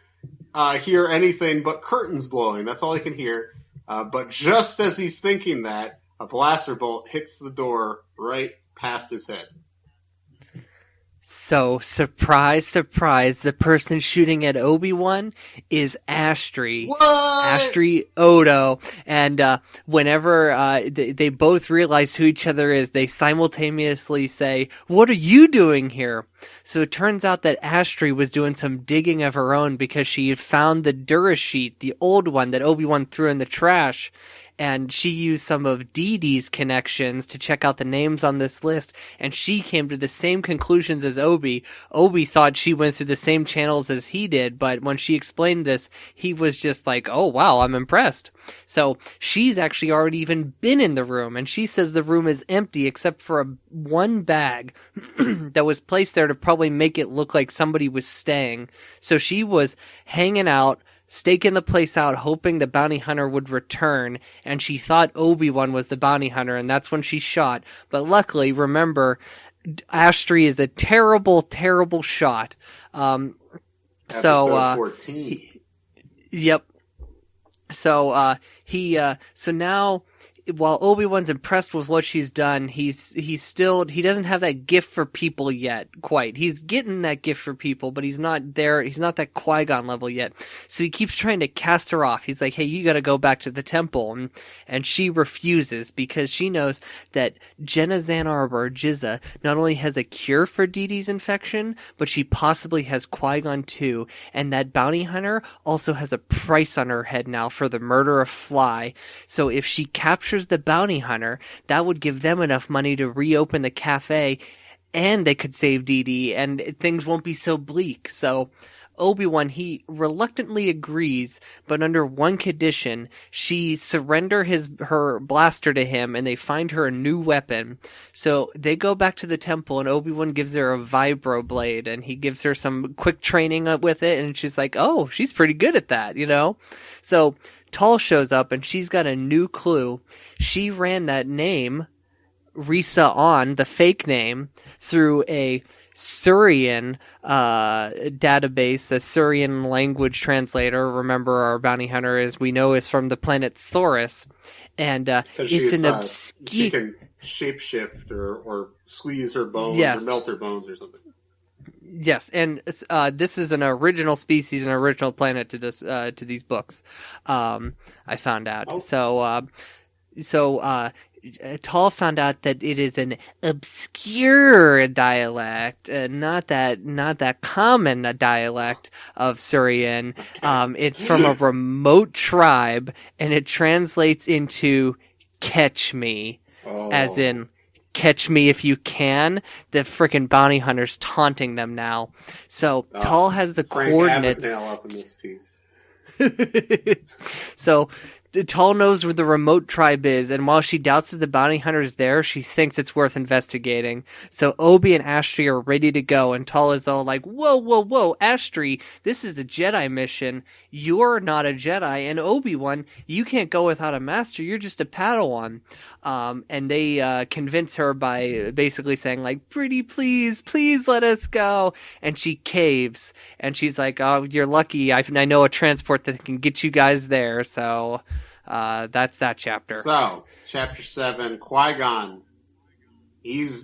hear anything but curtains blowing. That's all he can hear. But just as he's thinking that, a blaster bolt hits the door right past his head. So, surprise, surprise, the person shooting at Obi-Wan is Astri. What? Astri Odo. And whenever they both realize who each other is, they simultaneously say, what are you doing here? So it turns out that Astri was doing some digging of her own because she had found the Dura sheet, the old one that Obi-Wan threw in the trash. and she used some of Dee Dee's connections to check out the names on this list, and she came to the same conclusions as Obi. Obi thought she went through the same channels as he did, but when she explained this, he was just like, oh wow, I'm impressed. So she's actually already even been in the room, and she says the room is empty except for one bag that was placed there to probably make it look like somebody was staying. So she was hanging out, staking the place out, hoping the bounty hunter would return, and she thought Obi-Wan was the bounty hunter, and that's when she shot. But luckily, remember, Astri is a terrible, terrible shot. Episode 14. Yep. So so now, while Obi-Wan's impressed with what she's done, he doesn't have that gift for people yet, quite. He's getting that gift for people, but he's not there. He's not that Qui-Gon level yet. So he keeps trying to cast her off. He's like, hey, you gotta go back to the temple. And she refuses because she knows that Jenna Zan Arbor, Jizza, not only has a cure for Dee Dee's infection, but she possibly has Qui-Gon too. And that bounty hunter also has a price on her head now for the murder of Fly. So if she captures the bounty hunter, that would give them enough money to reopen the cafe, and they could save Dee Dee, and things won't be so bleak. So Obi-Wan, he reluctantly agrees, but under one condition: she surrender her blaster to him, and they find her a new weapon. So they go back to the temple, and Obi-Wan gives her a vibro blade, and he gives her some quick training with it, and she's like, oh, she's pretty good at that, So Tall shows up, and she's got a new clue. She ran that name, Risa On, the fake name, through a Surian database, a Surian language translator. Remember, our bounty hunter, as we know, is from the planet Saurus. And it's an obscure... She can shapeshift or squeeze her bones, yes, or melt her bones or something. Yes, and this is an original species, an original planet to these books. I found out. Oh. So Tall found out that it is an obscure dialect, not that common a dialect of Surian. It's from a remote tribe, and it translates into "catch me," as in catch me if you can. The frickin' bounty hunter's taunting them now. So Tall has the Frank coordinates. Abagnale up in this piece. So Tall knows where the remote tribe is, and while she doubts that the bounty hunter is there, she thinks it's worth investigating. So Obi and Astri are ready to go, and Tall is all like, whoa, Astri, this is a Jedi mission. You're not a Jedi, and Obi-Wan, you can't go without a master. You're just a Padawan. And they convince her by basically saying, like, pretty please let us go. And she caves, and she's like, oh, you're lucky. I know a transport that can get you guys there. So that's that chapter. So, chapter 7, Qui-Gon.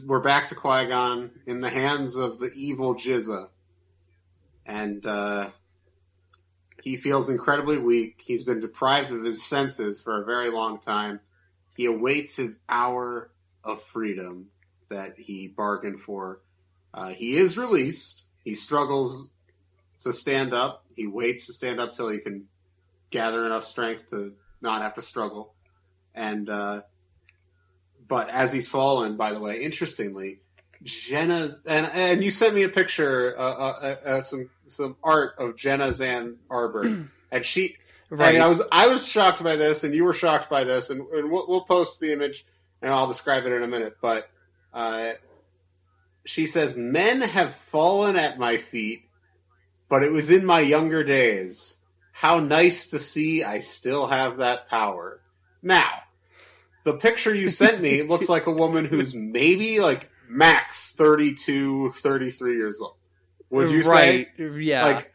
We're back to Qui-Gon in the hands of the evil Jizza. And he feels incredibly weak. He's been deprived of his senses for a very long time. He awaits his hour of freedom that he bargained for. He is released. He struggles to stand up. He waits to stand up till he can gather enough strength to not have to struggle. And but as he's fallen, by the way, interestingly, Jenna's and you sent me a picture, some art of Jenna Zan Arbor, and she. Right. And I was shocked by this, and you were shocked by this, and we'll post the image, and I'll describe it in a minute. But she says, "Men have fallen at my feet, but it was in my younger days. How nice to see I still have that power." Now, the picture you sent me looks like a woman who's maybe like max 32, 33 years old. Would you say? Yeah. Like,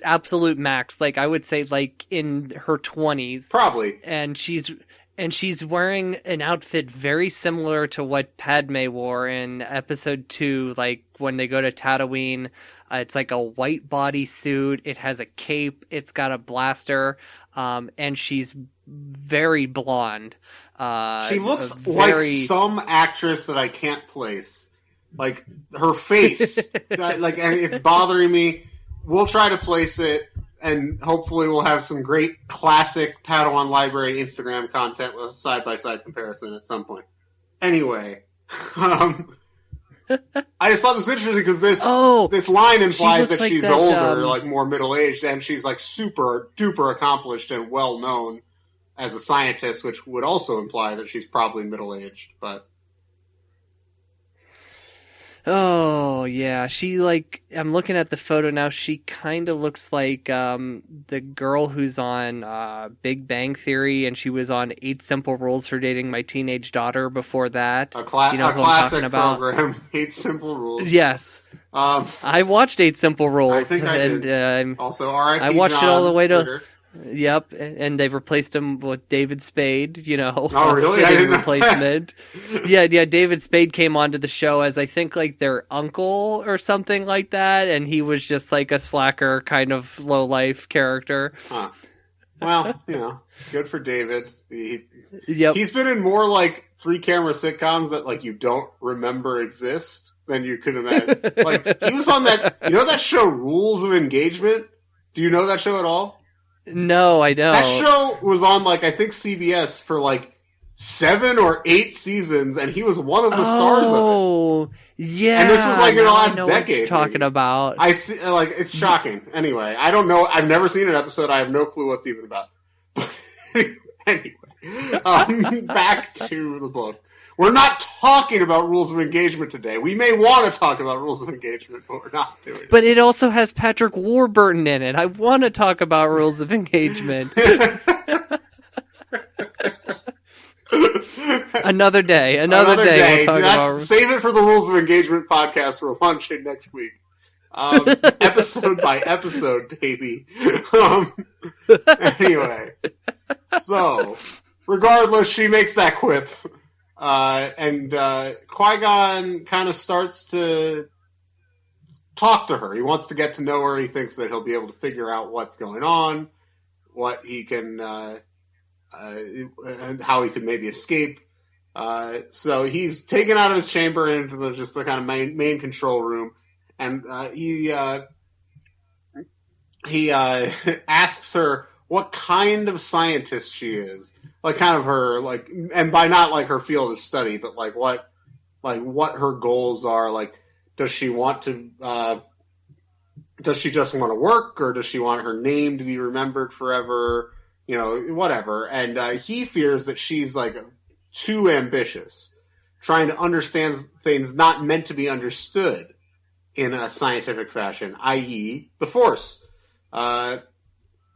absolute max. Like, I would say, like, in her 20s. Probably. And she's wearing an outfit very similar to what Padme wore in episode 2, like, when they go to Tatooine. It's like a white bodysuit. It has a cape. It's got a blaster. And she's very blonde. She looks like some actress that I can't place. Like, her face. Like, and it's bothering me. We'll try to place it. and hopefully we'll have some great classic Padawan Library Instagram content with a side-by-side comparison at some point. Anyway, I just thought this was interesting because this line implies that she's older, like more middle-aged, and she's like super duper accomplished and well-known as a scientist, which would also imply that she's probably middle-aged, but... Oh, yeah. She, like, I'm looking at the photo now. She kind of looks like the girl who's on Big Bang Theory, and she was on 8 Simple Rules for Dating My Teenage Daughter before that. A classic program, 8 Simple Rules. Yes. I watched 8 Simple Rules. I think I did. Also, R.I.P. I watched John it all the way to... Ritter. Yep, and they replaced him with David Spade, you know. Oh, really? I didn't know replacement. Yeah, David Spade came onto the show as, I think, like, their uncle or something like that, and he was just, like, a slacker kind of low-life character. Huh. Well, you know, good for David. He's been in more, like, 3-camera sitcoms that, like, you don't remember exist than you could imagine. Like, he was on that, you know that show Rules of Engagement? Do you know that show at all? No, I don't. That show was on, like, I think CBS for, like, 7 or 8 seasons, and he was one of the stars of it. Oh, yeah. And this was, like, in the last decade. decade. What you're talking about. I see, like, it's shocking. Anyway, I don't know. I've never seen an episode. I have no clue what's even about. Anyway, back to the book. We're not talking about Rules of Engagement today. We may want to talk about Rules of Engagement, but we're not doing it. But it also has Patrick Warburton in it. I want to talk about Rules of Engagement. Another day. We'll talk about... Save it for the Rules of Engagement podcast we're launching next week. Episode by episode, baby. Anyway, so regardless, she makes that quip. And Qui-Gon kind of starts to talk to her. He wants to get to know her. He thinks that he'll be able to figure out what's going on, what he can, and how he could maybe escape. So he's taken out of his chamber into the kind of main control room, and he asks her what kind of scientist she is. Like, kind of her, like, and by not, like, her field of study, but, like, what her goals are. Like, does she want to, does she just want to work, or does she want her name to be remembered forever? You know, whatever. And he fears that she's, like, too ambitious, trying to understand things not meant to be understood in a scientific fashion, i.e., the Force.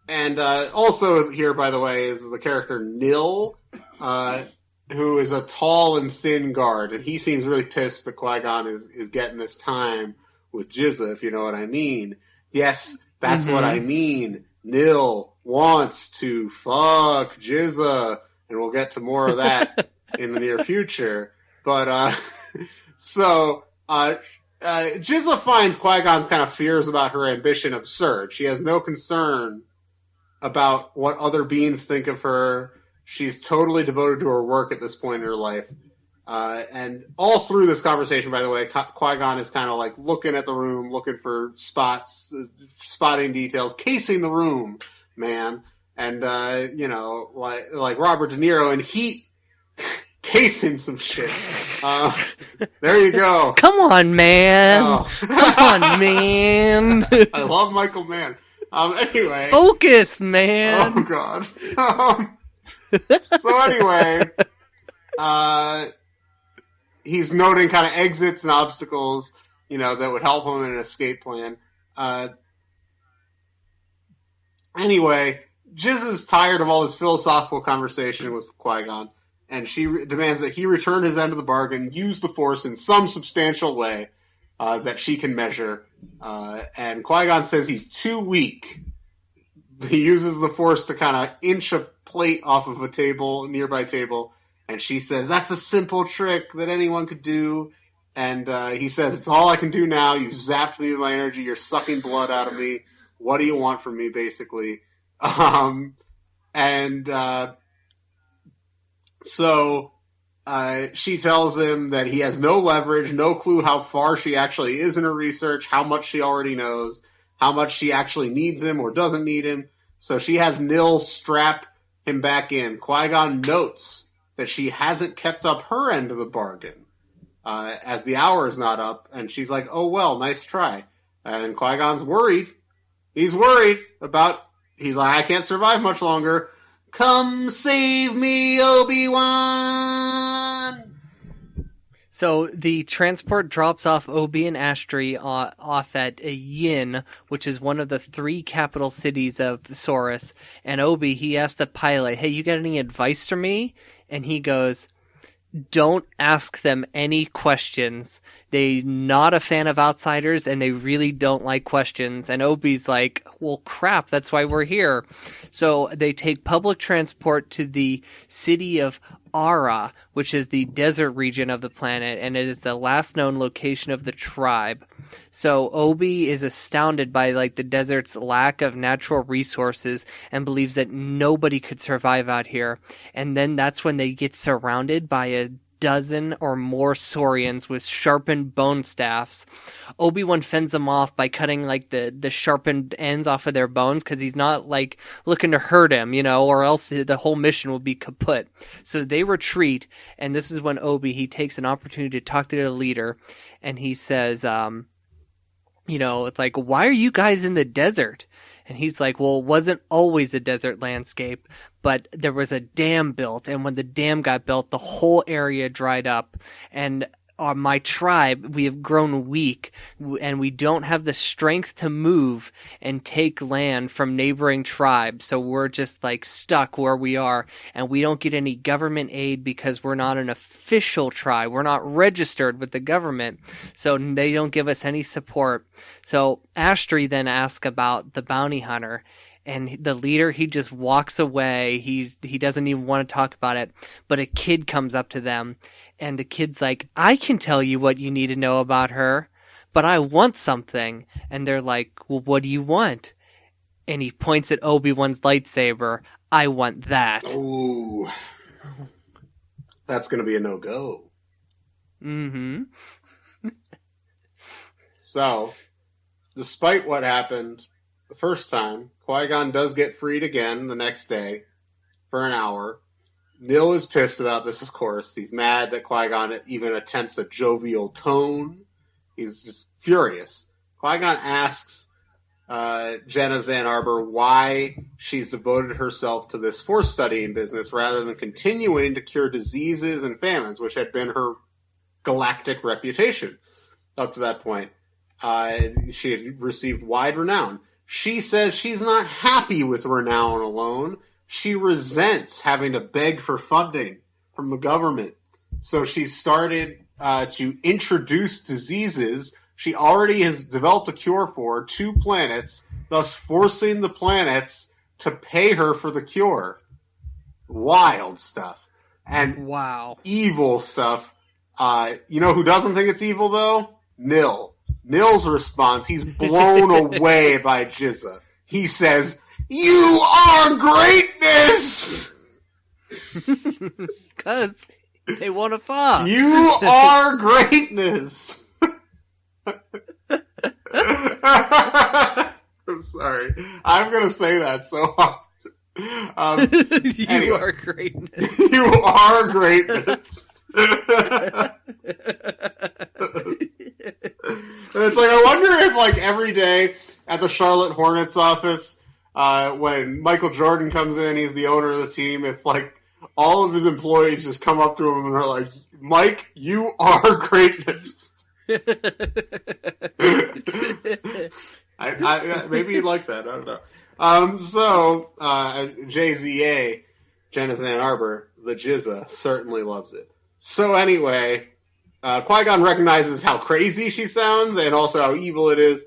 And also here, by the way, is the character Nil, who is a tall and thin guard, and he seems really pissed that Qui-Gon is getting this time with Jizza, if you know what I mean. Yes, that's what I mean. Nil wants to fuck Jizza, and we'll get to more of that in the near future. But, Jizza finds Qui-Gon's kind of fears about her ambition absurd. She has no concern about what other beings think of her. She's totally devoted to her work at this point in her life. And all through this conversation, by the way, Qui-Gon is kind of like looking at the room, looking for spotting details, casing the room, man. And, you know, like Robert De Niro in Heat, casing some shit. There you go. Come on, man. Oh. Come on, man. I love Michael Mann. Anyway. Focus, man. Oh, God. So anyway, he's noting kind of exits and obstacles, you know, that would help him in an escape plan. Anyway, Jiz is tired of all this philosophical conversation with Qui-Gon, and she demands that he return his end of the bargain, use the Force in some substantial way that she can measure. And Qui-Gon says he's too weak. He uses the Force to kind of inch a plate off of a nearby table, and she says, that's a simple trick that anyone could do. And he says, it's all I can do now. You've zapped me with my energy. You're sucking blood out of me. What do you want from me, basically? So she tells him that he has no leverage, no clue how far she actually is in her research, how much she already knows, how much she actually needs him or doesn't need him. So she has Nil strap him back in. Qui-Gon notes that she hasn't kept up her end of the bargain, as the hour is not up, and she's like, oh well, nice try. And Qui-Gon's worried. He's worried he's like, I can't survive much longer. Come save me, Obi-Wan! So the transport drops off Obi and Astri off at Yin, which is one of the 3 capital cities of Saurus. And Obi, he asked the pilot, hey, you got any advice for me? And he goes, don't ask them any questions. They're not a fan of outsiders, and they really don't like questions. And Obi's like, well, crap, that's why we're here. So they take public transport to the city of Ara, which is the desert region of the planet, and it is the last known location of the tribe. So Obi is astounded by the desert's lack of natural resources and believes that nobody could survive out here. And then that's when they get surrounded by a dozen or more Saurians with sharpened bone staffs. Obi-Wan fends them off by cutting the sharpened ends off of their bones, because he's not looking to hurt him, or else the whole mission will be kaput. So they retreat, and this is when Obi, he takes an opportunity to talk to the leader, and he says, it's like, why are you guys in the desert? And he's like, well, it wasn't always a desert landscape, but there was a dam built, and when the dam got built, the whole area dried up. And my tribe, we have grown weak, and we don't have the strength to move and take land from neighboring tribes. So we're just stuck where we are, and we don't get any government aid because we're not an official tribe. We're not registered with the government, so they don't give us any support. So Astri then asks about the bounty hunter, and the leader, he just walks away. He doesn't even want to talk about it. But a kid comes up to them, and the kid's like, I can tell you what you need to know about her, but I want something. And they're like, well, what do you want? And he points at Obi-Wan's lightsaber. I want that. Ooh. That's going to be a no-go. Mm-hmm. So, despite what happened the first time, Qui-Gon does get freed again the next day for an hour. Nil is pissed about this, of course. He's mad that Qui-Gon even attempts a jovial tone. He's just furious. Qui-Gon asks Jenna Zan Arbor why she's devoted herself to this Force studying business rather than continuing to cure diseases and famines, which had been her galactic reputation up to that point. She had received wide renown. She says she's not happy with renown alone. She resents having to beg for funding from the government. So she started to introduce diseases she already has developed a cure for 2 planets, thus forcing the planets to pay her for the cure. Wild stuff. And wow. Evil stuff. You know who doesn't think it's evil, though? Nil. Nil's response, he's blown away by Jizza. He says, you are greatness! Because they want to fuck. You are greatness! I'm sorry. I'm going to say that so often. You anyway. are greatness. You are greatness. And it's I wonder if every day at the Charlotte Hornets office, when Michael Jordan comes in, he's the owner of the team, if all of his employees just come up to him and are like, Mike, you are greatness. I maybe you'd like that. I don't know. JZA, Jenna Zan Arbor, the Jizza, certainly loves it. So anyway, Qui-Gon recognizes how crazy she sounds and also how evil it is.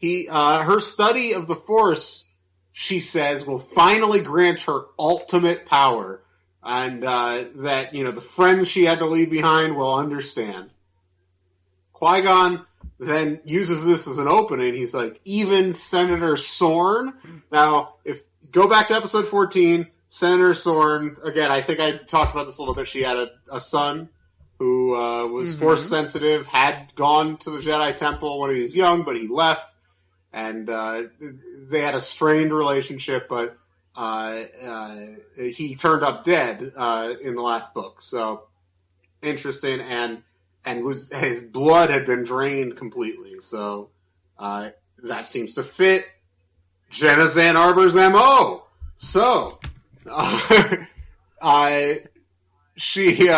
Her study of the Force, she says, will finally grant her ultimate power, and that the friends she had to leave behind will understand. Qui-Gon then uses this as an opening. He's like, even Senator Sorn. Now, if you go back to episode 14, Senator Sorn, again, I think I talked about this a little bit. She had a son who was Force sensitive, had gone to the Jedi Temple when he was young, but he left. and they had a strained relationship, but he turned up dead in the last book. So interesting, and his blood had been drained completely. So that seems to fit Jenna Zan Arbor's MO. So she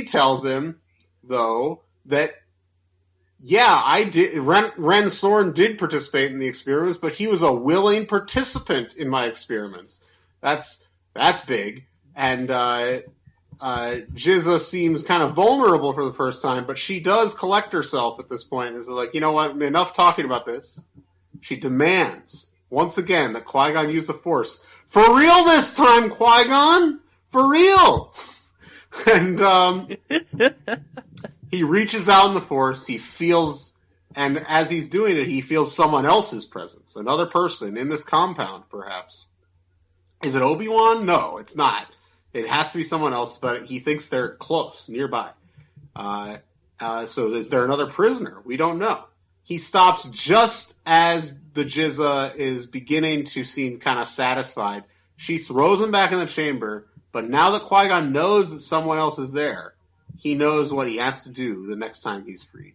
tells him, though, that yeah, I did. Ren Sorn did participate in the experiments, but he was a willing participant in my experiments. That's big. And Jizza seems kind of vulnerable for the first time, but she does collect herself at this point. Is like, you know what? Enough talking about this. She demands once again that Qui-Gon use the Force for real this time. Qui-Gon, for real. And he reaches out in the Force. He feels, and as he's doing it, he feels someone else's presence, another person in this compound, perhaps. Is it Obi-Wan? No, it's not. It has to be someone else, but he thinks they're close, nearby. So is there another prisoner? We don't know. He stops just as the Jizza is beginning to seem kind of satisfied. She throws him back in the chamber, but now that Qui-Gon knows that someone else is there, he knows what he has to do the next time he's freed.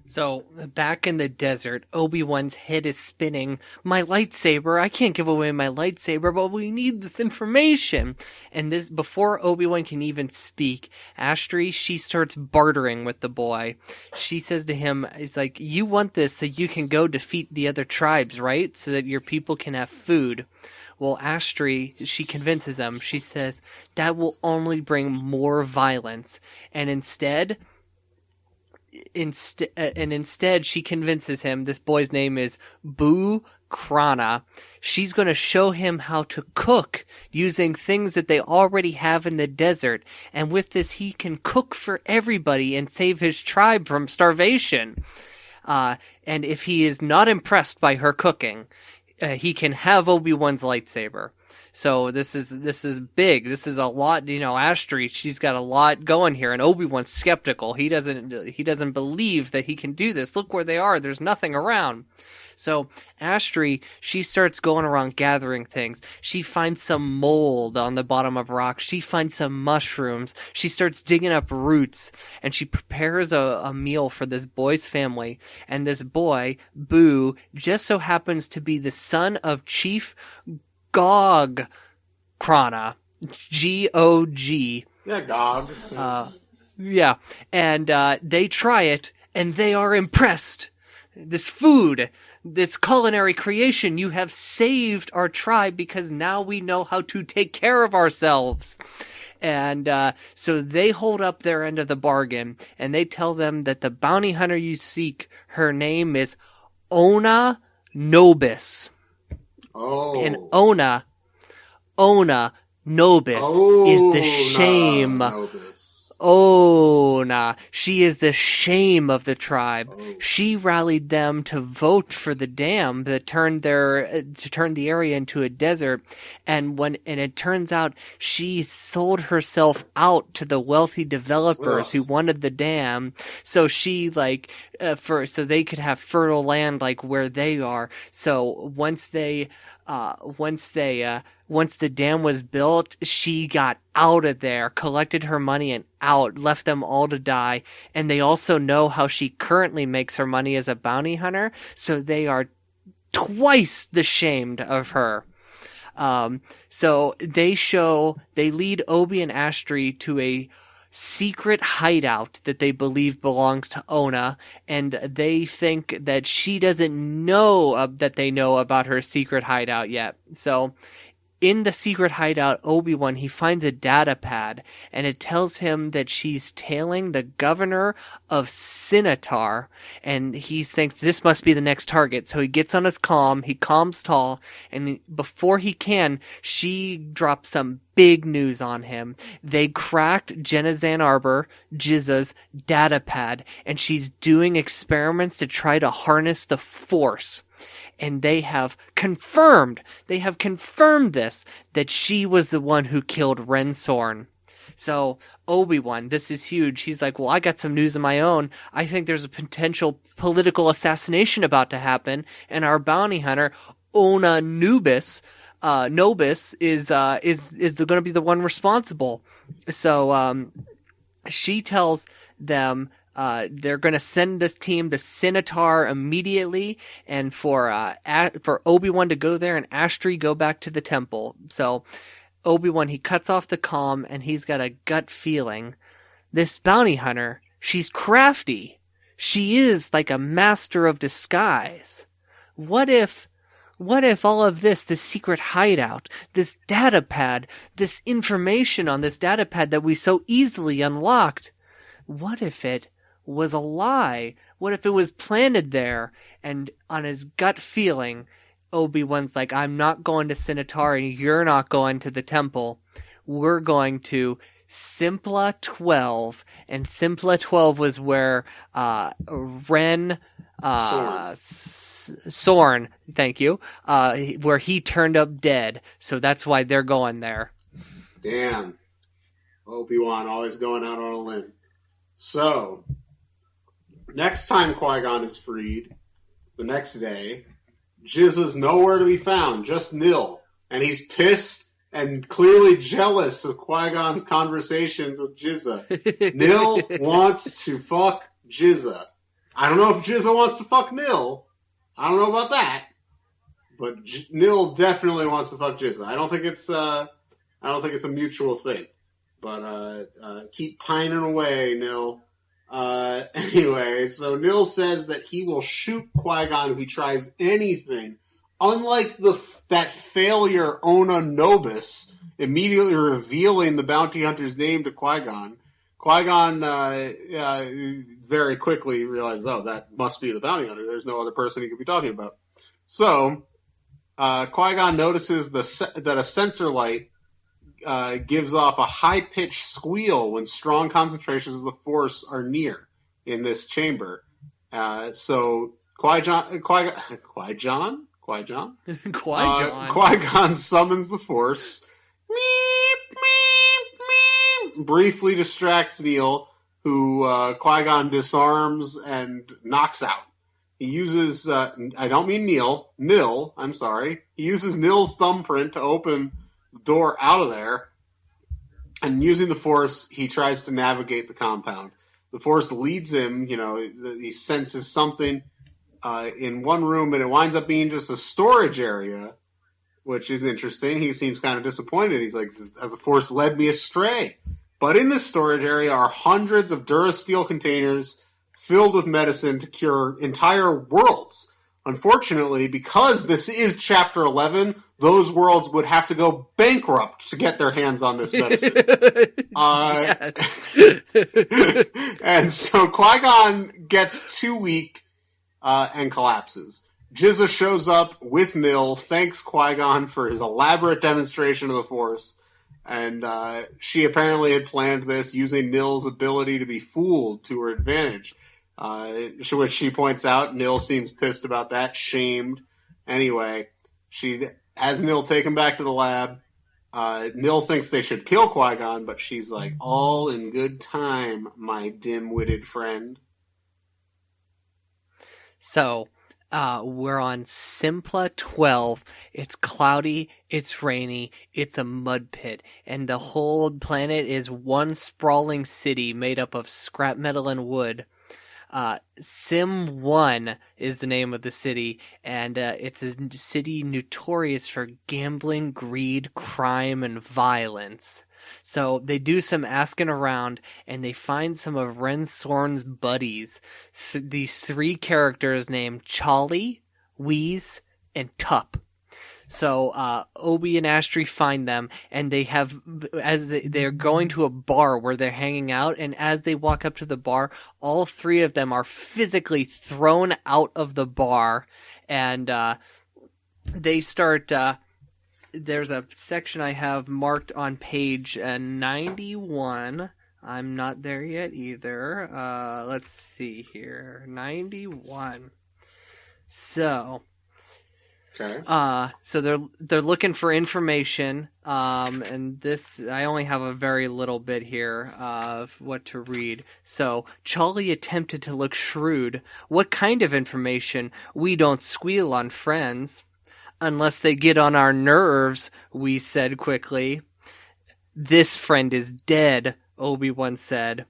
So, back in the desert, Obi-Wan's head is spinning. My lightsaber, I can't give away my lightsaber, but we need this information. And this, before Obi-Wan can even speak, Astri, she starts bartering with the boy. She says to him, it's like, you want this so you can go defeat the other tribes, right? So that your people can have food. Well, Astri, she convinces him. She says, that will only bring more violence. And instead she convinces him, this boy's name is Bu Krana. She's going to show him how to cook using things that they already have in the desert. And with this, he can cook for everybody and save his tribe from starvation. And if he is not impressed by her cooking, he can have Obi-Wan's lightsaber. So this is big. This is a lot. Astri, she's got a lot going here, and Obi-Wan's skeptical. He doesn't believe that he can do this. Look where they are. There's nothing around. So Astri, she starts going around gathering things. She finds some mold on the bottom of rocks. She finds some mushrooms. She starts digging up roots, and she prepares a meal for this boy's family. And this boy, Boo, just so happens to be the son of Chief Gog Krana, G-O-G. Yeah, Gog. Yeah, and they try it, and they are impressed. This food, this culinary creation, you have saved our tribe because now we know how to take care of ourselves. And so they hold up their end of the bargain, and they tell them that the bounty hunter you seek, her name is Ona Nobis. Oh. And Ona Nobis is the shame. Ona. She is the shame of the tribe. Oh. She rallied them to vote for the dam that turned the area into a desert. And it turns out she sold herself out to the wealthy developers who wanted the dam. So she so they could have fertile land like where they are. So once the dam was built, she got out of there, collected her money and out, left them all to die. And they also know how she currently makes her money as a bounty hunter, so they are twice ashamed of her. So they lead Obi and Astri to a secret hideout that they believe belongs to Ona, and they think that she doesn't know that they know about her secret hideout yet. So in the secret hideout, Obi-Wan, he finds a data pad, and it tells him that she's tailing the governor of Sinatar, and he thinks this must be the next target. So he gets on his comm, he comms tall, and before he can, she drops some big news on him. They cracked Jenna Zan Arbor, Jizza's data pad, and she's doing experiments to try to harness the Force. And they have confirmed this, that she was the one who killed Ren Sorn. So Obi-Wan, this is huge. He's like, well, I got some news of my own. I think there's a potential political assassination about to happen, and our bounty hunter, Ona Nobis, is going to be the one responsible. So she tells them they're going to send this team to Sinatar immediately, and for Obi-Wan to go there and Astri go back to the temple. So Obi-Wan, he cuts off the comm, and he's got a gut feeling. This bounty hunter, she's crafty. She is like a master of disguise. What if all of this secret hideout, this data pad, this information on this data pad that we so easily unlocked, what if it was a lie? What if it was planted there? And on his gut feeling, Obi-Wan's like, I'm not going to Sinatar and you're not going to the temple. We're going to Simpla 12. And Simpla 12 was where Ren... Sorn, thank you, where he turned up dead. So that's why they're going there. Damn. Obi-Wan always going out on a limb. So, next time Qui-Gon is freed, the next day, Jizza's nowhere to be found, just Nil. And he's pissed and clearly jealous of Qui-Gon's conversations with Jizza. Nil wants to fuck Jizza. I don't know if Jizza wants to fuck Nil. I don't know about that. But Nil definitely wants to fuck Jizza. I don't think it's a mutual thing. But keep pining away, Nil. Anyway, so Nil says that he will shoot Qui-Gon if he tries anything. Unlike that failure Ona Nobis immediately revealing the bounty hunter's name to Qui-Gon, Qui-Gon very quickly realized, oh, that must be the bounty hunter. There's no other person he could be talking about. So Qui-Gon notices that a sensor light gives off a high-pitched squeal when strong concentrations of the Force are near in this chamber. So Qui-Gon summons the Force, briefly distracts Neil, who Qui-Gon disarms and knocks out. He uses, I don't mean Nil, I'm sorry. He uses Nil's thumbprint to open the door out of there, and using the Force, he tries to navigate the compound. The Force leads him, he senses something in one room, and it winds up being just a storage area, which is interesting. He seems kind of disappointed. He's like, has the Force led me astray? But in this storage area are hundreds of Durasteel containers filled with medicine to cure entire worlds. Unfortunately, because this is Chapter 11, those worlds would have to go bankrupt to get their hands on this medicine. And so Qui-Gon gets too weak and collapses. Jizza shows up with Nil, thanks Qui-Gon for his elaborate demonstration of the Force, and she apparently had planned this using Nil's ability to be fooled to her advantage. Which she points out, Nil seems pissed about that, shamed. Anyway, she has Nil taken back to the lab. Nil thinks they should kill Qui-Gon, but she's like, all in good time, my dim-witted friend. So, we're on Simpla 12. It's cloudy, it's rainy, it's a mud pit, and the whole planet is one sprawling city made up of scrap metal and wood. Sim 1 is the name of the city, and it's a city notorious for gambling, greed, crime, and violence. So they do some asking around, and they find some of Ren Sorn's buddies, these three characters named Charlie, Wheeze, and Tup. So Obi and Astri find them, and they have, they're going to a bar where they're hanging out, and as they walk up to the bar, all three of them are physically thrown out of the bar, and they start. There's a section I have marked on page 91. I'm not there yet either. Let's see here, 91. So. Okay. So they're looking for information, and this I only have a very little bit here of what to read. So Charlie attempted to look shrewd. What kind of information? We don't squeal on friends unless they get on our nerves, we said quickly. This friend is dead, Obi-Wan said.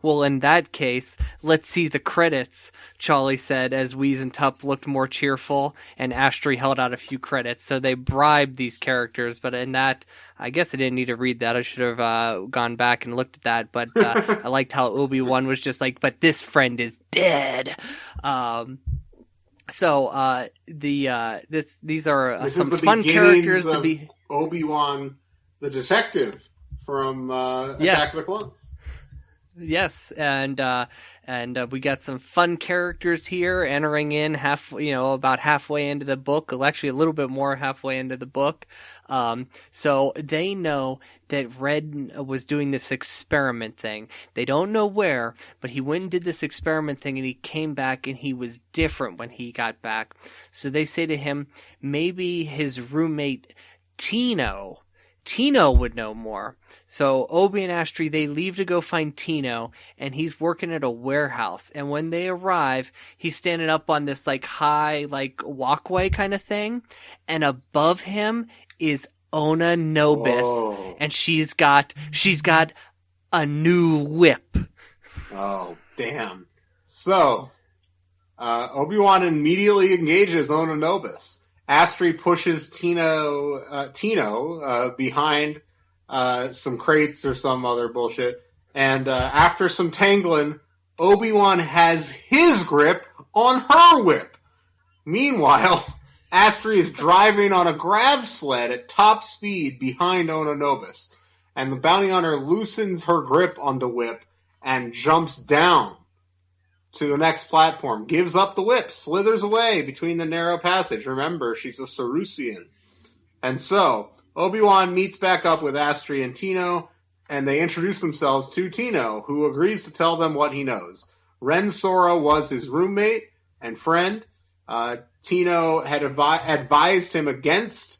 Well, in that case, let's see the credits, Charlie said as Wheeze and Tup looked more cheerful, and Astri held out a few credits. So they bribed these characters, but in that, I guess I didn't need to read that. I should have gone back and looked at that, but I liked how Obi-Wan was just like, but this friend is dead. These are This some is the fun characters to be. Obi-Wan, the detective from Attack Yes. of the Clones. Yes, and we got some fun characters here entering in about halfway into the book. Well, actually, a little bit more halfway into the book. So they know that Red was doing this experiment thing. They don't know where, but he went and did this experiment thing, and he came back, and he was different when he got back. So they say to him, maybe his roommate Tino would know more. So Obi and Astri, they leave to go find Tino, and he's working at a warehouse. And when they arrive, he's standing up on this high walkway kind of thing, and above him is Ona Nobis. Whoa. And she's got a new whip. Oh, damn. So, Obi-Wan immediately engages Ona Nobis. Astri pushes Tino behind some crates or some other bullshit, and after some tangling, Obi-Wan has his grip on her whip. Meanwhile, Astri is driving on a grav sled at top speed behind Ona Nobis, and the bounty hunter loosens her grip on the whip and jumps down to the next platform, gives up the whip, slithers away between the narrow passage. Remember, she's a Sarusian. And so, Obi-Wan meets back up with Astri and Tino, and they introduce themselves to Tino, who agrees to tell them what he knows. Ren Sora was his roommate and friend. Tino had advised him against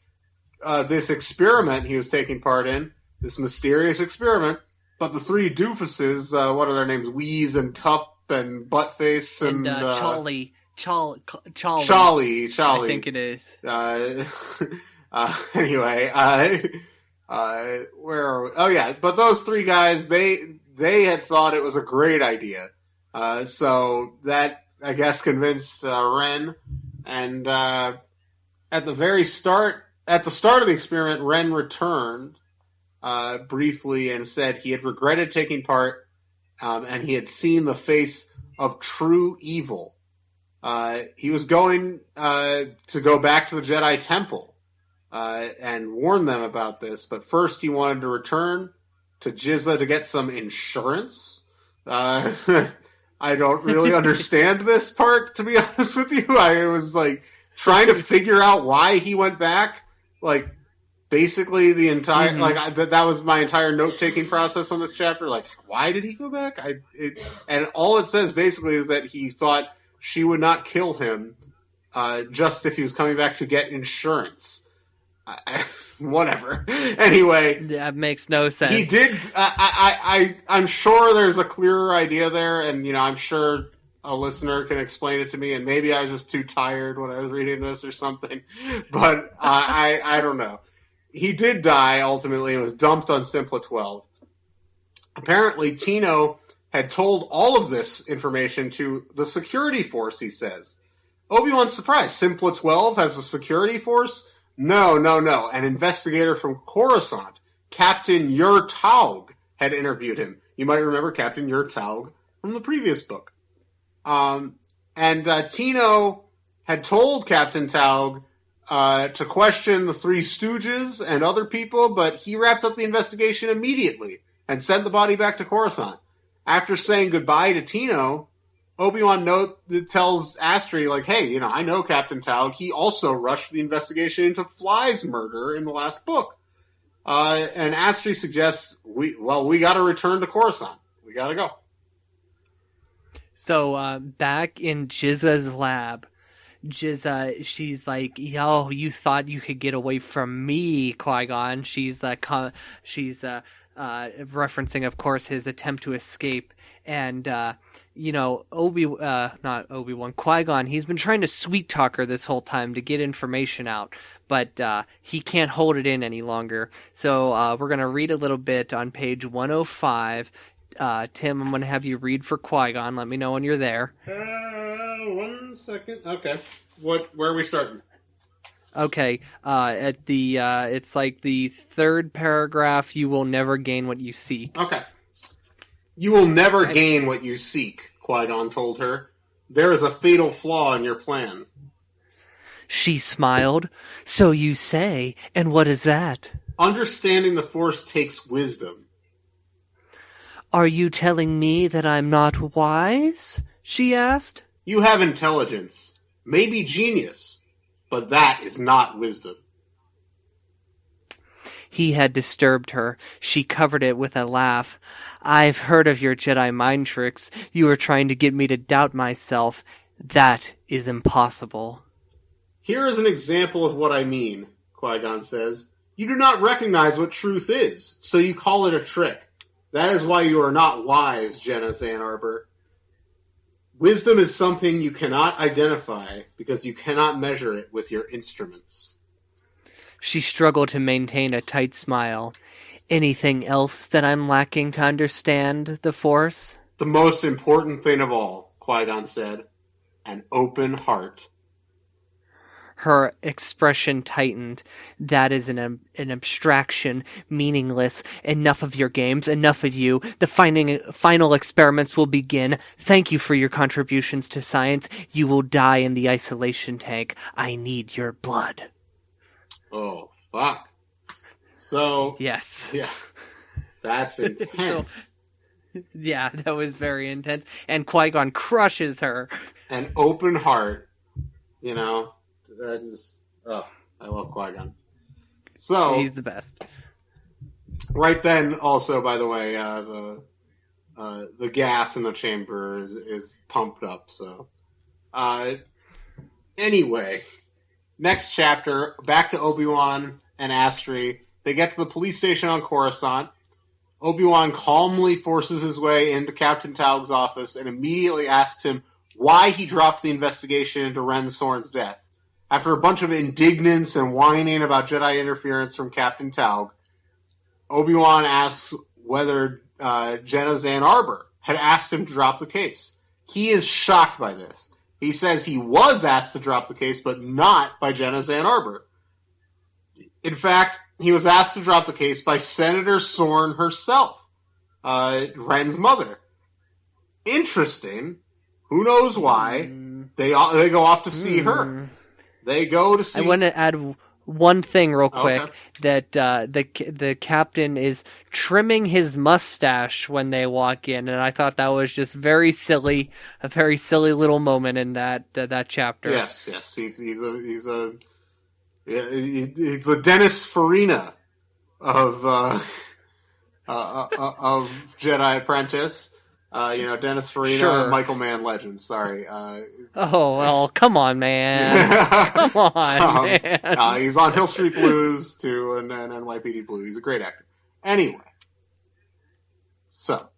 this experiment he was taking part in, this mysterious experiment, but the three doofuses, what are their names, Wheeze and Tup, and Buttface and Charlie. I think it is. Anyway, where are we? Oh yeah, but those three guys, they had thought it was a great idea. So that, I guess, convinced Ren. And at the start of the experiment, Ren returned briefly and said he had regretted taking part. And he had seen the face of true evil. He was going to go back to the Jedi Temple and warn them about this, but first he wanted to return to Jizza to get some insurance. I don't really understand this part, to be honest with you. I was trying to figure out why he went back. Basically, the entire that was my entire note-taking process on this chapter. Why did he go back? And all it says basically is that he thought she would not kill him, just if he was coming back to get insurance. Whatever. Anyway, that makes no sense. He did. I'm sure there's a clearer idea there, and I'm sure a listener can explain it to me. And maybe I was just too tired when I was reading this or something. But I don't know. He did die, ultimately, and was dumped on Simpla 12. Apparently, Tino had told all of this information to the security force, he says. Obi-Wan's surprised. Simpla 12 has a security force? No. An investigator from Coruscant, Captain Yer Taug, had interviewed him. You might remember Captain Yer Taug from the previous book. And Tino had told Captain Taug to question the Three Stooges and other people, but he wrapped up the investigation immediately and sent the body back to Coruscant. After saying goodbye to Tino, Obi-Wan tells Astri, hey, I know Captain Taug. He also rushed the investigation into Fly's murder in the last book. And Astri suggests, we got to return to Coruscant. We got to go. So back in Jizza's lab, she's like, "Yo, you thought you could get away from me, Qui-Gon." She's referencing, of course, his attempt to escape. And not Obi-Wan, Qui-Gon, he's been trying to sweet talk her this whole time to get information out, but he can't hold it in any longer. So we're gonna read a little bit on page 105. Tim, I'm gonna have you read for Qui-Gon. Let me know when you're there. 1 second. Okay. Where are we starting? Okay, at the it's like the third paragraph. You will never gain what you seek. Okay. You will never gain what you seek, Qui-Gon told her. There is a fatal flaw in your plan. She smiled. So you say, and what is that? Understanding the Force takes wisdom. Are you telling me that I'm not wise? She asked. You have intelligence, maybe genius, but that is not wisdom. He had disturbed her. She covered it with a laugh. I've heard of your Jedi mind tricks. You are trying to get me to doubt myself. That is impossible. Here is an example of what I mean, Qui-Gon says. You do not recognize what truth is, so you call it a trick. That is why you are not wise, Jenna Ann Arbor. Wisdom is something you cannot identify because you cannot measure it with your instruments. She struggled to maintain a tight smile. Anything else that I'm lacking to understand the Force? The most important thing of all, Qui-Gon said, an open heart. Her expression tightened. That is an abstraction, meaningless. Enough of your games, enough of you. The final experiments will begin. Thank you for your contributions to science. You will die in the isolation tank. I need your blood. Oh, fuck. So... Yes. Yeah. That's intense. Yeah, that was very intense. And Qui-Gon crushes her. An open heart, I love Qui-Gon. So he's the best. Right then, also, by the way, the gas in the chamber is pumped up. So, anyway, next chapter, back to Obi-Wan and Astri. They get to the police station on Coruscant. Obi-Wan calmly forces his way into Captain Taug's office and immediately asks him why he dropped the investigation into Ren Sorn's death. After a bunch of indignance and whining about Jedi interference from Captain Taug, Obi-Wan asks whether Jenna Ann Arbor had asked him to drop the case. He is shocked by this. He says he was asked to drop the case, but not by Jenna Ann Arbor. In fact, he was asked to drop the case by Senator Sorn herself, Ren's mother. Interesting. Who knows why? They go off to see her. They go to see... I want to add one thing real quick, that the captain is trimming his mustache when they walk in, and I thought that was just very silly, a very silly little moment in that chapter. Yes, he's the Dennis Farina of Jedi Apprentice. Dennis Farina, sure. Michael Mann legend. Sorry. Oh, well, come on, man. Come on, man. He's on Hill Street Blues, too, and NYPD Blue. He's a great actor. Anyway. So,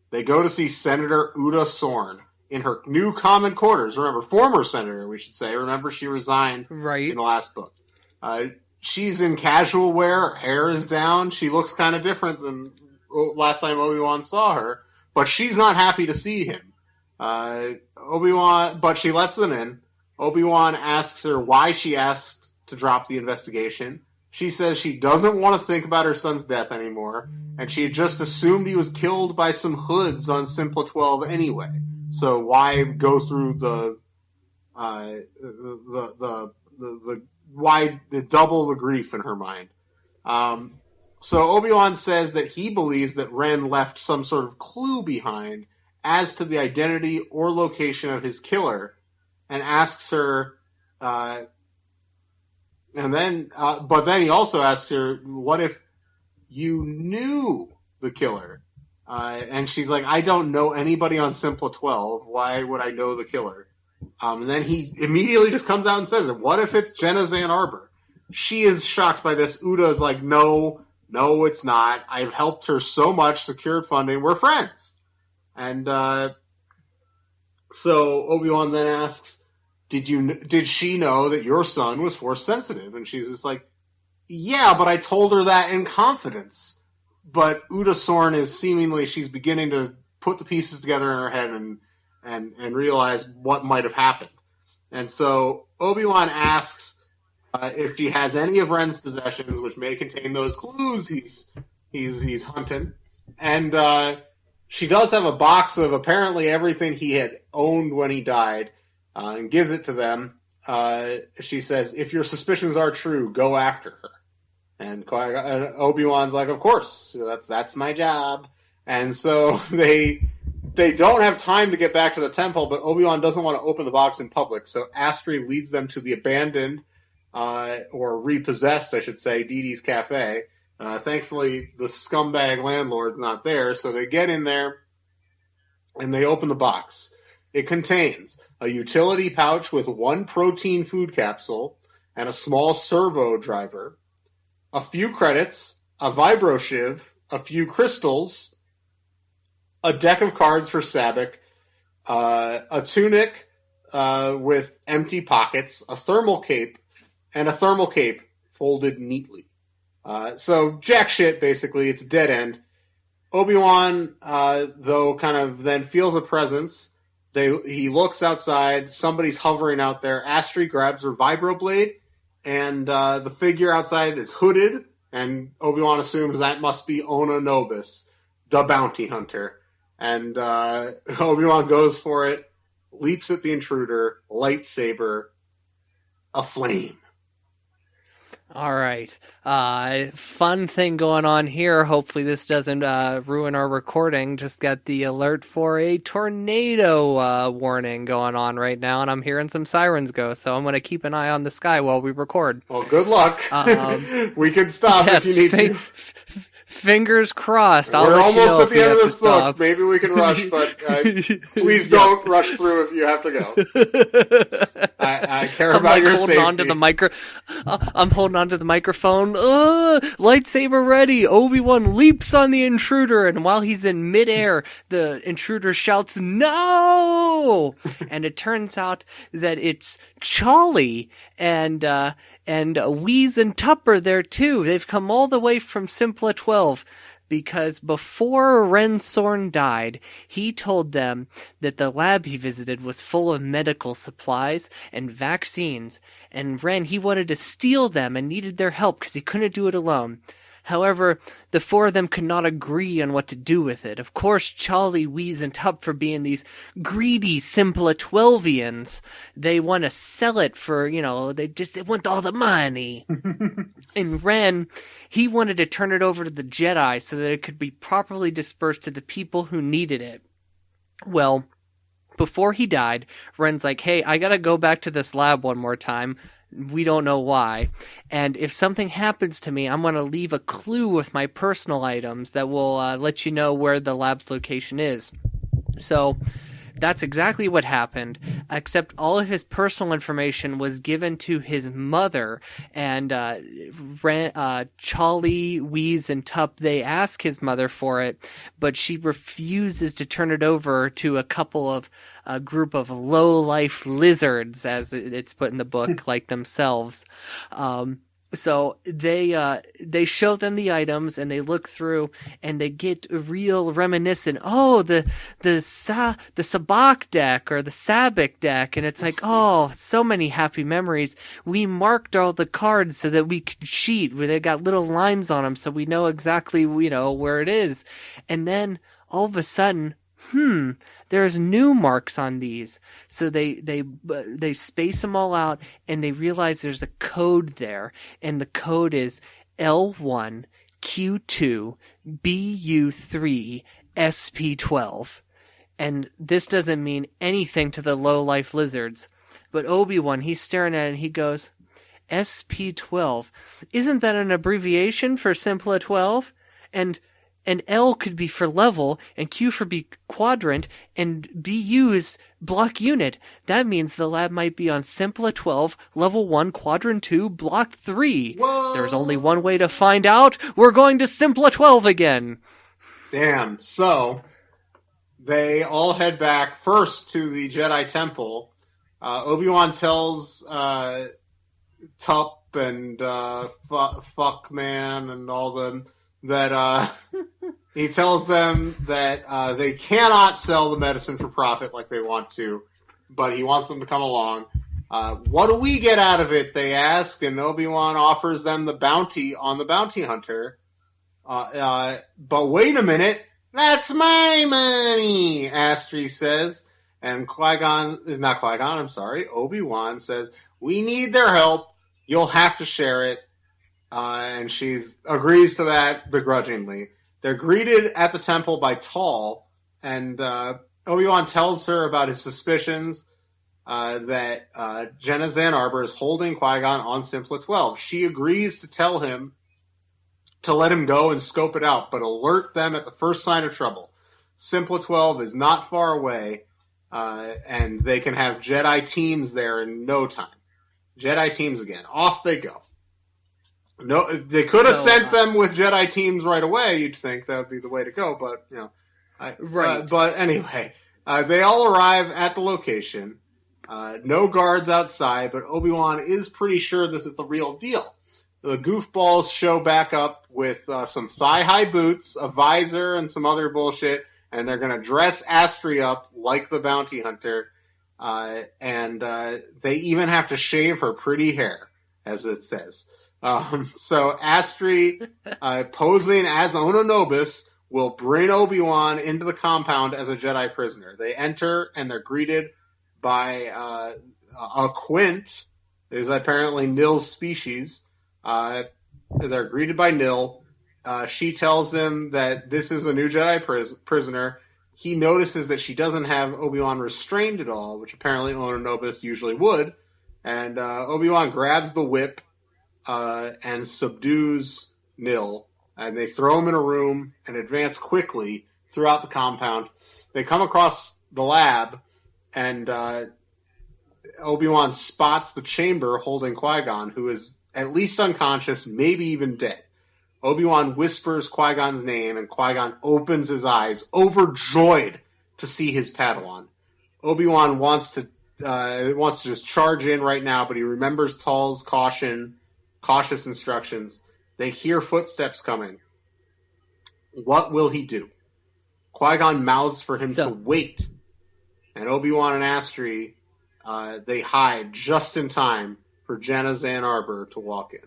they go to see Senator Uda Sorn in her new common quarters. Remember, former senator, we should say. Remember, she resigned in the last book. She's in casual wear. Her hair is down. She looks kind of different than last time Obi-Wan saw her. But she's not happy to see him. But she lets them in. Obi-Wan asks her why she asked to drop the investigation. She says she doesn't want to think about her son's death anymore, and she had just assumed he was killed by some hoods on Simpla 12 anyway. So why go through why double the grief in her mind? So Obi-Wan says that he believes that Ren left some sort of clue behind as to the identity or location of his killer, and asks her, but then he also asks her, what if you knew the killer? And she's like, I don't know anybody on Simpla 12. Why would I know the killer? And then he immediately just comes out and says it. What if it's Jenna Ann Arbor? She is shocked by this. Uda's like, no, it's not. I've helped her so much, secured funding. We're friends. And so Obi-Wan then asks, did she know that your son was Force sensitive? And she's just like, yeah, but I told her that in confidence. But Uda Sorn is seemingly, she's beginning to put the pieces together in her head and realize what might have happened. And so Obi-Wan asks if she has any of Ren's possessions, which may contain those clues he's hunting. And she does have a box of apparently everything he had owned when he died, and gives it to them. She says, if your suspicions are true, go after her. And Obi-Wan's like, of course, that's my job. And so they don't have time to get back to the temple, but Obi-Wan doesn't want to open the box in public. So Astri leads them to the abandoned, or repossessed, I should say, Dee Dee's Cafe. Thankfully, the scumbag landlord's not there, so they get in there and they open the box. It contains a utility pouch with 1 protein food capsule and a small servo driver, a few credits, a vibro shiv, a few crystals, a deck of cards for Sabak, a tunic with empty pockets, a thermal cape, and a thermal cape folded neatly. So jack shit, basically. It's a dead end. Obi-Wan, though, kind of then feels a presence. He looks outside. Somebody's hovering out there. Astri grabs her vibroblade, and the figure outside is hooded, and Obi-Wan assumes that must be Ona Nobis, the bounty hunter. And Obi-Wan goes for it, leaps at the intruder, lightsaber, aflame. All right. Fun thing going on here. Hopefully this doesn't ruin our recording. Just got the alert for a tornado warning going on right now, and I'm hearing some sirens go, so I'm going to keep an eye on the sky while we record. Well, good luck. We can stop if you need to. Fingers crossed. We're almost at the end of this book. Maybe we can rush, but please don't rush through if you have to go. I care about your safety. I'm holding on to the microphone. Lightsaber ready. Obi-Wan leaps on the intruder, and while he's in midair, the intruder shouts, "No!" And it turns out that it's Charlie and Wheeze and Tupper there too. They've come all the way from Simpla 12 because before Ren Sorn died, he told them that the lab he visited was full of medical supplies and vaccines, and Ren, he wanted to steal them and needed their help because he couldn't do it alone. However, the 4 of them could not agree on what to do with it. Of course, Charlie, Wheeze, and Tupper being these greedy Simpla 12ians, they want to sell it for, they want all the money. And Ren, he wanted to turn it over to the Jedi so that it could be properly dispersed to the people who needed it. Well, before he died, Ren's like, hey, I gotta go back to this lab one more time. We don't know why. And if something happens to me, I'm going to leave a clue with my personal items that will let you know where the lab's location is. So that's exactly what happened, except all of his personal information was given to his mother. And Charlie, Wheeze, and Tup, they ask his mother for it, but she refuses to turn it over to a group of low-life lizards, as it's put in the book, like themselves. So they show them the items, and they look through, and they get real reminiscent. Oh, the Sabak deck or the Sabak deck, and it's like, oh, so many happy memories. We marked all the cards so that we could cheat. They got little lines on them, so we know exactly where it is. And then all of a sudden, there's new marks on these. So they space them all out, and they realize there's a code there, and the code is L1 Q2 BU3 SP12. And this doesn't mean anything to the low-life lizards, but Obi-Wan, he's staring at it and he goes, SP12, isn't that an abbreviation for Simpla 12? And And L could be for level, and Q for be quadrant, and BU is block unit. That means the lab might be on Simpla 12, level 1, quadrant 2, block 3. Whoa! There's only one way to find out. We're going to Simpla 12 again. Damn. So, they all head back first to the Jedi Temple. Obi-Wan tells Tup and Fuckman and all them that he tells them that they cannot sell the medicine for profit like they want to, but he wants them to come along. What do we get out of it, they ask, and Obi-Wan offers them the bounty on the bounty hunter. But wait a minute, that's my money, Astri says. And Obi-Wan says, we need their help, you'll have to share it. And she agrees to that begrudgingly. They're greeted at the temple by Tal, and Obi-Wan tells her about his suspicions that Jenna Zan Arbor is holding Qui-Gon on Simpla 12. She agrees to tell him to let him go and scope it out, but alert them at the first sign of trouble. Simpla 12 is not far away, and they can have Jedi teams there in no time. Jedi teams again. Off they go. No, they could have sent them with Jedi teams right away. You'd think that would be the way to go, but right. But anyway, they all arrive at the location. No guards outside, but Obi-Wan is pretty sure this is the real deal. The goofballs show back up with some thigh-high boots, a visor, and some other bullshit, and they're going to dress Astri up like the bounty hunter, and they even have to shave her pretty hair, as it says. So Astri, posing as Ono Nobis, will bring Obi-Wan into the compound as a Jedi prisoner. They enter, and they're greeted by a Quint, is apparently Nil's species. They're greeted by Nil. She tells them that this is a new Jedi prisoner. He notices that she doesn't have Obi-Wan restrained at all, which apparently Ono Nobis usually would. And Obi-Wan grabs the whip and subdues Nil, and they throw him in a room and advance quickly throughout the compound. They come across the lab, and Obi-Wan spots the chamber holding Qui-Gon, who is at least unconscious, maybe even dead. Obi-Wan whispers Qui-Gon's name, and Qui-Gon opens his eyes, overjoyed to see his Padawan. Obi-Wan wants to just charge in right now, but he remembers Tal's cautious instructions. They hear footsteps coming. What will he do? Qui-Gon mouths for him to wait. And Obi-Wan and Astri, they hide just in time for Jenna Zan Arbor to walk in.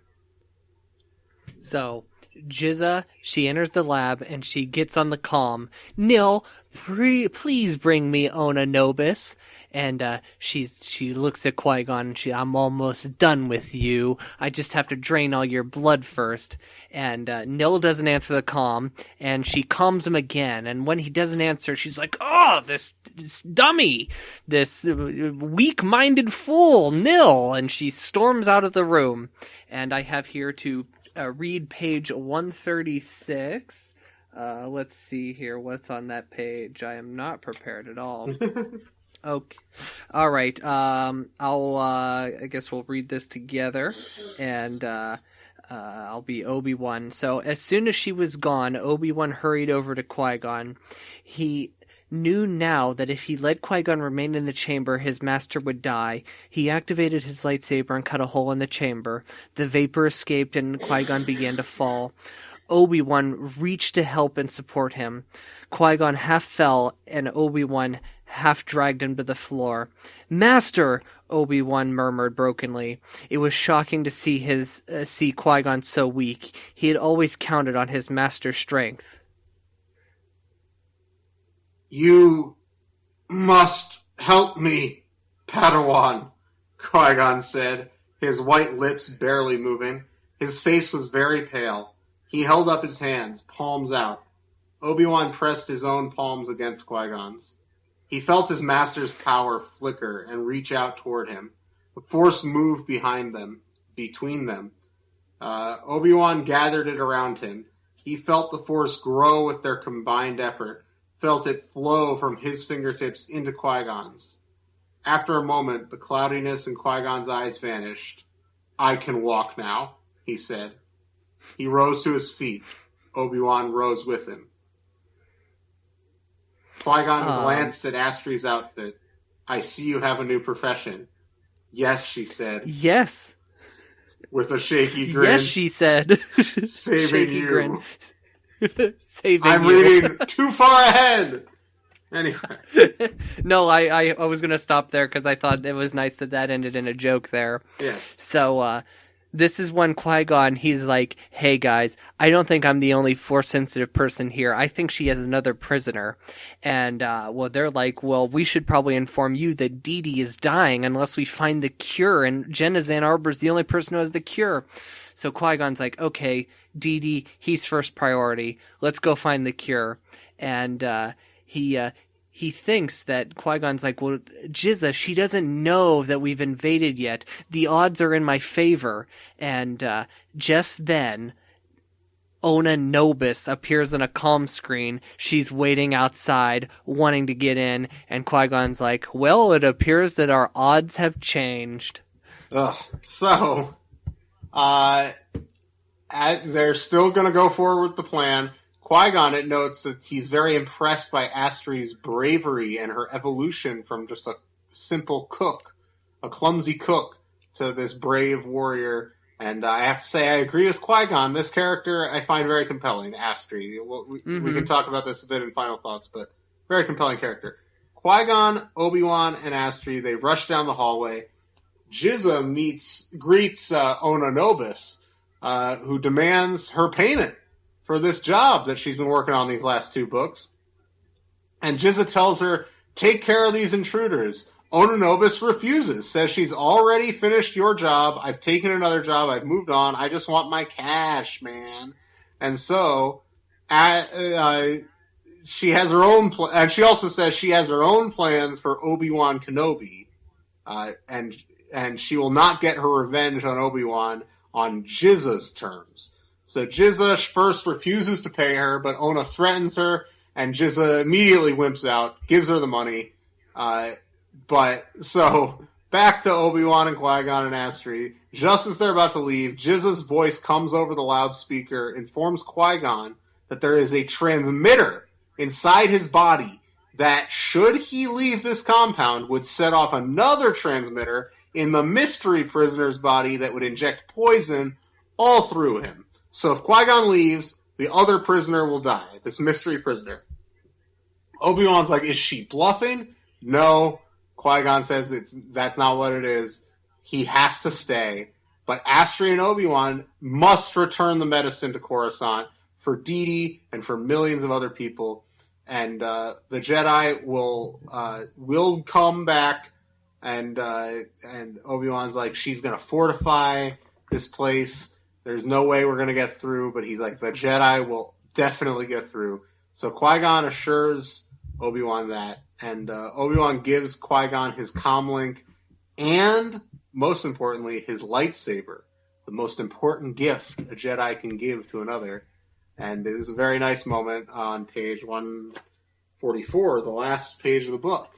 So, Jizza, she enters the lab and she gets on the comm. Nil, please bring me Ona Nobis. And she looks at Qui-Gon and I'm almost done with you. I just have to drain all your blood first. And Nil doesn't answer the comm, and she calms him again. And when he doesn't answer, she's like, oh, this dummy, this weak-minded fool, Nil. And she storms out of the room. And I have here to read page 136. Let's see here. What's on that page? I am not prepared at all. Okay. All right. I guess we'll read this together, and I'll be Obi-Wan. So as soon as she was gone, Obi-Wan hurried over to Qui-Gon. He knew now that if he let Qui-Gon remain in the chamber, his master would die. He activated his lightsaber and cut a hole in the chamber. The vapor escaped, and Qui-Gon began to fall. Obi-Wan reached to help and support him. Qui-Gon half fell, and Obi-Wan half dragged him to the floor. Master! Obi-Wan murmured brokenly. It was shocking to see Qui-Gon so weak. He had always counted on his master's strength. You must help me, Padawan, Qui-Gon said, his white lips barely moving. His face was very pale. He held up his hands, palms out. Obi-Wan pressed his own palms against Qui-Gon's. He felt his master's power flicker and reach out toward him. The Force moved between them. Obi-Wan gathered it around him. He felt the Force grow with their combined effort, felt it flow from his fingertips into Qui-Gon's. After a moment, the cloudiness in Qui-Gon's eyes vanished. "I can walk now," he said. He rose to his feet. Obi-Wan rose with him. Qui-Gon glanced at Astri's outfit. "I see you have a new profession." "Yes," she said. "Yes." With a shaky grin. "Yes," she said. "Saving shaky you." Grin. Saving I'm you. reading too far ahead. Anyway. No, I was going to stop there because I thought it was nice that ended in a joke there. Yes. So, this is when Qui-Gon, he's like, "Hey guys, I don't think I'm the only Force-sensitive person here. I think she has another prisoner." And, well, they're like, "Well, we should probably inform you that Dee is dying unless we find the cure, and Genazan Arbor's the only person who has the cure." So Qui-Gon's like, "Okay, Dee, he's first priority. Let's go find the cure." And, he thinks that Qui-Gon's like, "Well, Jizza, she doesn't know that we've invaded yet. The odds are in my favor." And just then, Ona Nobis appears on a comm screen. She's waiting outside, wanting to get in. And Qui-Gon's like, "Well, it appears that our odds have changed." So, they're still going to go forward with the plan. Qui-Gon, it notes that he's very impressed by Astri's bravery and her evolution from just a simple cook, a clumsy cook, to this brave warrior. And I have to say, I agree with Qui-Gon. This character I find very compelling, Astri. We can talk about this a bit in final thoughts, but very compelling character. Qui-Gon, Obi-Wan, and Astri, they rush down the hallway. Jizza greets Ona Nobis, who demands her payment for this job that she's been working on these last 2 books. And Jizza tells her, "Take care of these intruders." Ona Nobis refuses, says she's already finished your job. "I've taken another job. I've moved on. I just want my cash, man." And so, she has her own and she also says she has her own plans for Obi-Wan Kenobi. And she will not get her revenge on Obi-Wan on Jizza's terms. So Jizza first refuses to pay her, but Ona threatens her, and Jizza immediately wimps out, gives her the money. So back to Obi-Wan and Qui-Gon and Astri. Just as they're about to leave, Jizza's voice comes over the loudspeaker, informs Qui-Gon that there is a transmitter inside his body that, should he leave this compound, would set off another transmitter in the mystery prisoner's body that would inject poison all through him. So if Qui-Gon leaves, the other prisoner will die, this mystery prisoner. Obi-Wan's like, "Is she bluffing?" No. Qui-Gon says that's not what it is. He has to stay. But Astri and Obi-Wan must return the medicine to Coruscant for Dee and for millions of other people. And the Jedi will come back, and Obi-Wan's like, "She's going to fortify this place. There's no way we're going to get through," but he's like, "The Jedi will definitely get through." So Qui-Gon assures Obi-Wan that, and Obi-Wan gives Qui-Gon his comlink and, most importantly, his lightsaber, the most important gift a Jedi can give to another. And it is a very nice moment on page 144, the last page of the book.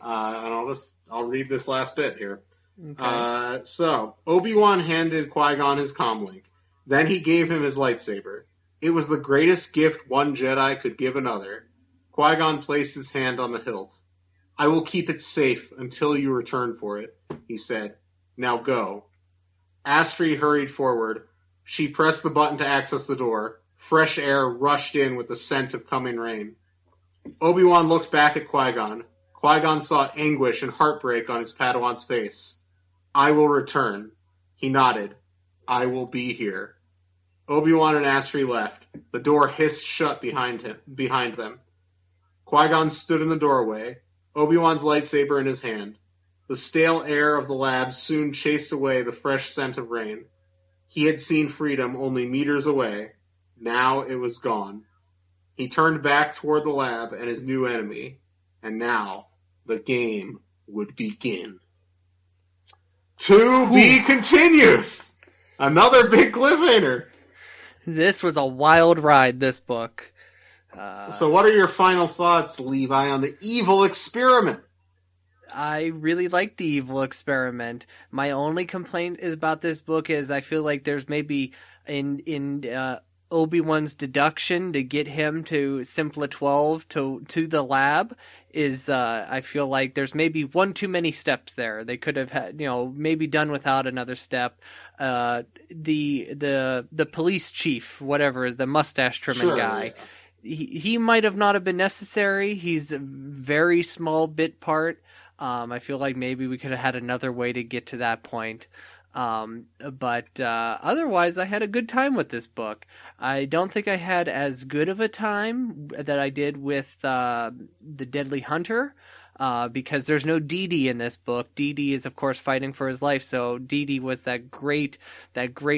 And I'll read this last bit here. Okay. So, Obi-Wan handed Qui-Gon his comlink. Then he gave him his lightsaber. It was the greatest gift one Jedi could give another. Qui-Gon placed his hand on the hilt. "I will keep it safe until you return for it," he said. "Now go." Astri hurried forward. She pressed the button to access the door. Fresh air rushed in with the scent of coming rain. Obi-Wan looked back at Qui-Gon. Qui-Gon saw anguish and heartbreak on his Padawan's face. "I will return." He nodded. "I will be here." Obi-Wan and Astri left. The door hissed shut behind them. Qui-Gon stood in the doorway, Obi-Wan's lightsaber in his hand. The stale air of the lab soon chased away the fresh scent of rain. He had seen freedom only meters away. Now it was gone. He turned back toward the lab and his new enemy. And now the game would begin. To be continued! Another big cliffhanger! This was a wild ride, this book. So what are your final thoughts, Levi, on the evil experiment? I really like the evil experiment. My only complaint is about this book is I feel like there's maybe in Obi-Wan's deduction to get him to Simpla 12 to the lab is I feel like there's maybe one too many steps there. They could have had, maybe done without another step. The police chief, whatever, the mustache trimming guy. Yeah. He might have not have been necessary. He's a very small bit part. I feel like maybe we could have had another way to get to that point. But otherwise, I had a good time with this book. I don't think I had as good of a time that I did with The Deadly Hunter. Because there's no Dee in this book. Dee is, of course, fighting for his life. So Dee was that great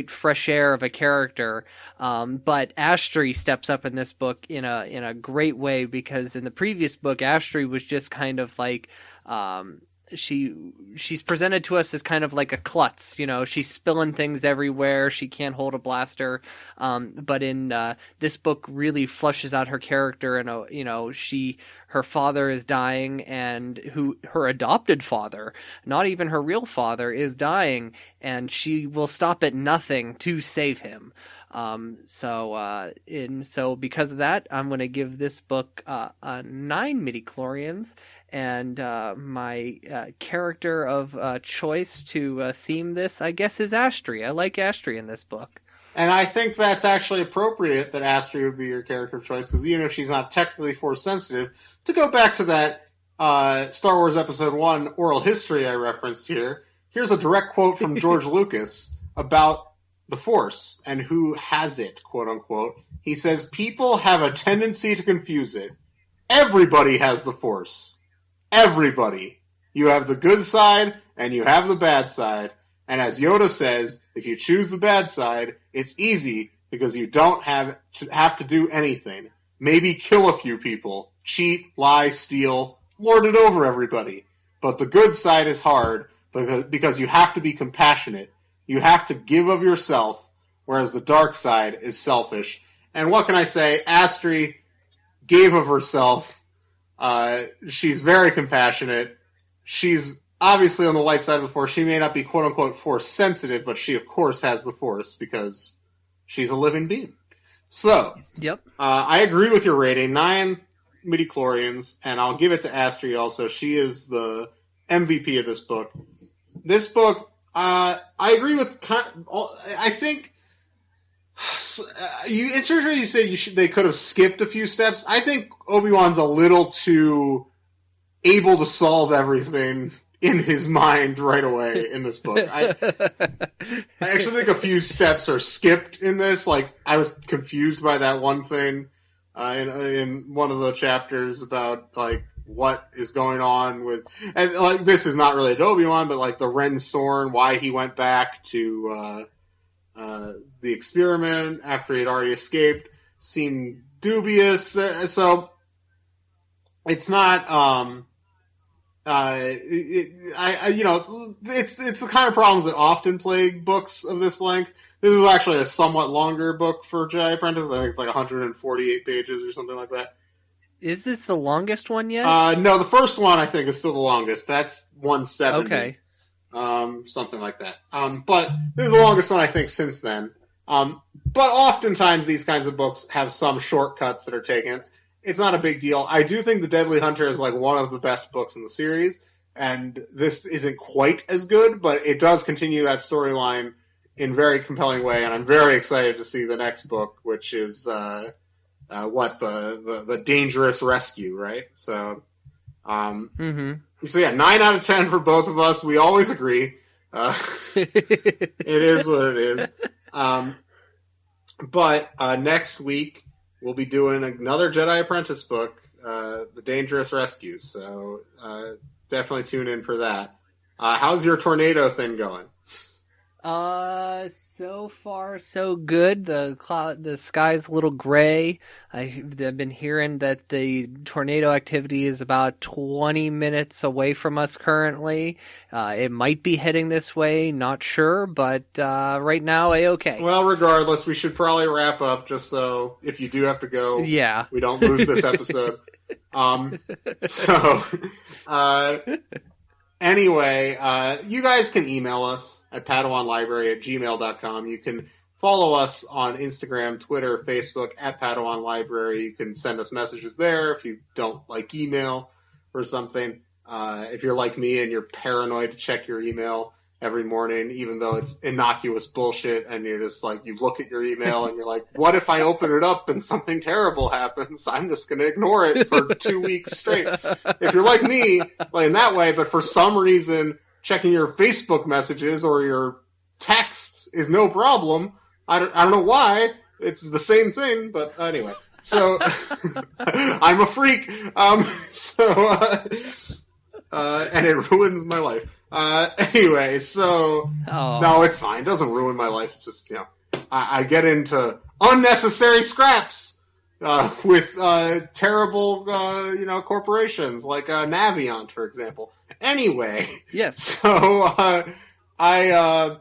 fresh air of a character. But Astri steps up in this book in a great way, because in the previous book, Astri was just kind of like, she's presented to us as kind of like a klutz, she's spilling things everywhere. She can't hold a blaster. But in this book really flushes out her character, and her father is dying, and her adopted father, not even her real father, is dying, and she will stop at nothing to save him. So because of that, I'm going to give this book 9 midichlorians, and my character of choice to theme this, I guess, is Astri. I like Astri in this book. And I think that's actually appropriate that Astri would be your character of choice, because even if she's not technically Force sensitive, to go back to that Star Wars Episode 1 oral history I referenced here, here's a direct quote from George Lucas about the Force and who has it, quote unquote. He says, "People have a tendency to confuse it. Everybody has the Force. Everybody. You have the good side and you have the bad side. And as Yoda says, if you choose the bad side, it's easy because you don't have to do anything. Maybe kill a few people, cheat, lie, steal, lord it over everybody. But the good side is hard because you have to be compassionate. You have to give of yourself, whereas the dark side is selfish." And what can I say? Astri gave of herself. She's very compassionate. She's obviously on the light side of the Force. She may not be quote-unquote Force sensitive, but she, of course, has the Force because she's a living being. So, yep. I agree with your rating. 9 midichlorians, and I'll give it to Astri also. She is the MVP of this book. This book, I agree with. I think it's interesting you said they could have skipped a few steps. I think Obi-Wan's a little too able to solve everything in his mind right away in this book. I actually think a few steps are skipped in this. Like, I was confused by that one thing in one of the chapters about like what is going on with, and like this is not related to Obi-Wan, but like the Ren Sorn, why he went back to the experiment after he had already escaped, seemed dubious. So it's not. It's the kind of problems that often plague books of this length. This is actually a somewhat longer book for Jedi Apprentice. I think it's like 148 pages or something like that. Is this the longest one yet? No, the first one I think is still the longest. That's 170. Okay. Something like that. But this is the longest one I think since then. But oftentimes these kinds of books have some shortcuts that are taken. It's not a big deal. I do think The Deadly Hunter is like one of the best books in the series, and this isn't quite as good, but it does continue that storyline in a very compelling way, and I'm very excited to see the next book, which is the Dangerous Rescue, right? So, So yeah, 9 out of 10 for both of us. We always agree. It is what it is. But next week we'll be doing another Jedi Apprentice book, The Dangerous Rescue. So definitely tune in for that. How's your tornado thing going? So far so good. The sky's a little gray. I've been hearing that the tornado activity is about 20 minutes away from us currently. It might be heading this way, not sure, but right now, A-okay. Well, regardless, we should probably wrap up just so if you do have to go, Yeah. we don't lose this episode. So, anyway, you guys can email us at padawanlibrary@gmail.com. You can follow us on Instagram, Twitter, Facebook at Padawan Library. You can send us messages there if you don't like email or something. If you're like me and you're paranoid to check your email every morning, even though it's innocuous bullshit, and you're just like, you look at your email and you're like, what if I open it up and something terrible happens? I'm just going to ignore it for 2 weeks straight. If you're like me, like in that way, but for some reason, checking your Facebook messages or your texts is no problem. I don't know why. It's the same thing, but anyway. So, I'm a freak. And it ruins my life. Anyway, so no, it's fine. It doesn't ruin my life. It's just, I get into unnecessary scraps with terrible, corporations like Navient, for example. Anyway, yes. So I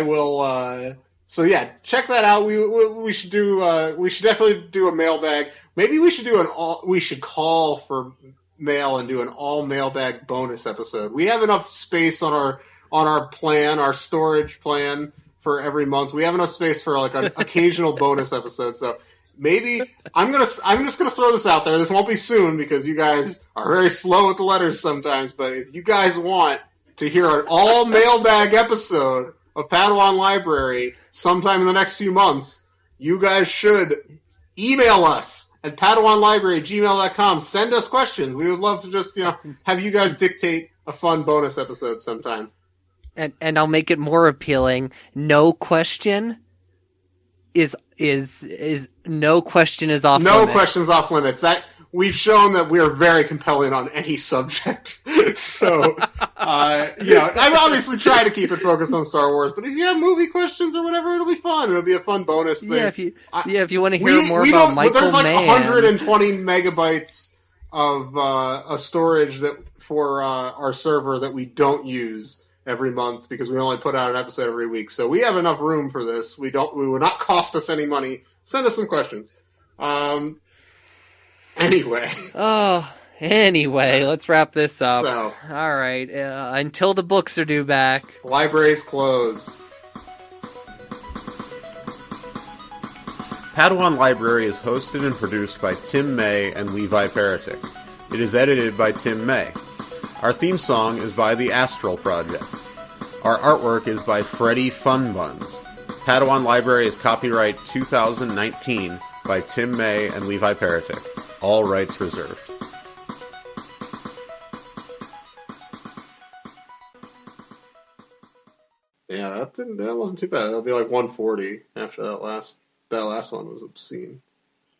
will. So yeah, check that out. We should do. We should definitely do a mailbag. Maybe we should We should call for mail and do an all mailbag bonus episode. We have enough space on our plan, our storage plan for every month. We have enough space for like an occasional bonus episode. So maybe I'm just gonna throw this out there. This won't be soon because you guys are very slow with the letters sometimes. But if you guys want to hear an all mailbag episode of Padawan Library sometime in the next few months, you guys should email us at padawanlibrary@gmail.com. Send us questions. We would love to just, have you guys dictate a fun bonus episode sometime. And I'll make it more appealing. No question is no question is off limits. No questions off limits. That we've shown that we are very compelling on any subject. So, I obviously try to keep it focused on Star Wars, but if you have movie questions or whatever, it'll be fun. It'll be a fun bonus thing. Yeah, if you want to hear more about Michael there's like Mann. 120 megabytes of a storage that for our server that we don't use every month because we only put out an episode every week. So we have enough room for this. We will not cost us any money. Send us some questions. Anyway. Anyway, let's wrap this up. So, all right. Until the books are due back. Libraries close. Padawan Library is hosted and produced by Tim May and Levi Peretic. It is edited by Tim May. Our theme song is by the Astral Project. Our artwork is by Freddie Funbuns. Padawan Library is copyright 2019 by Tim May and Levi Peretic. All rights reserved. Yeah, that wasn't too bad. That'll be like 140 after that last one was obscene.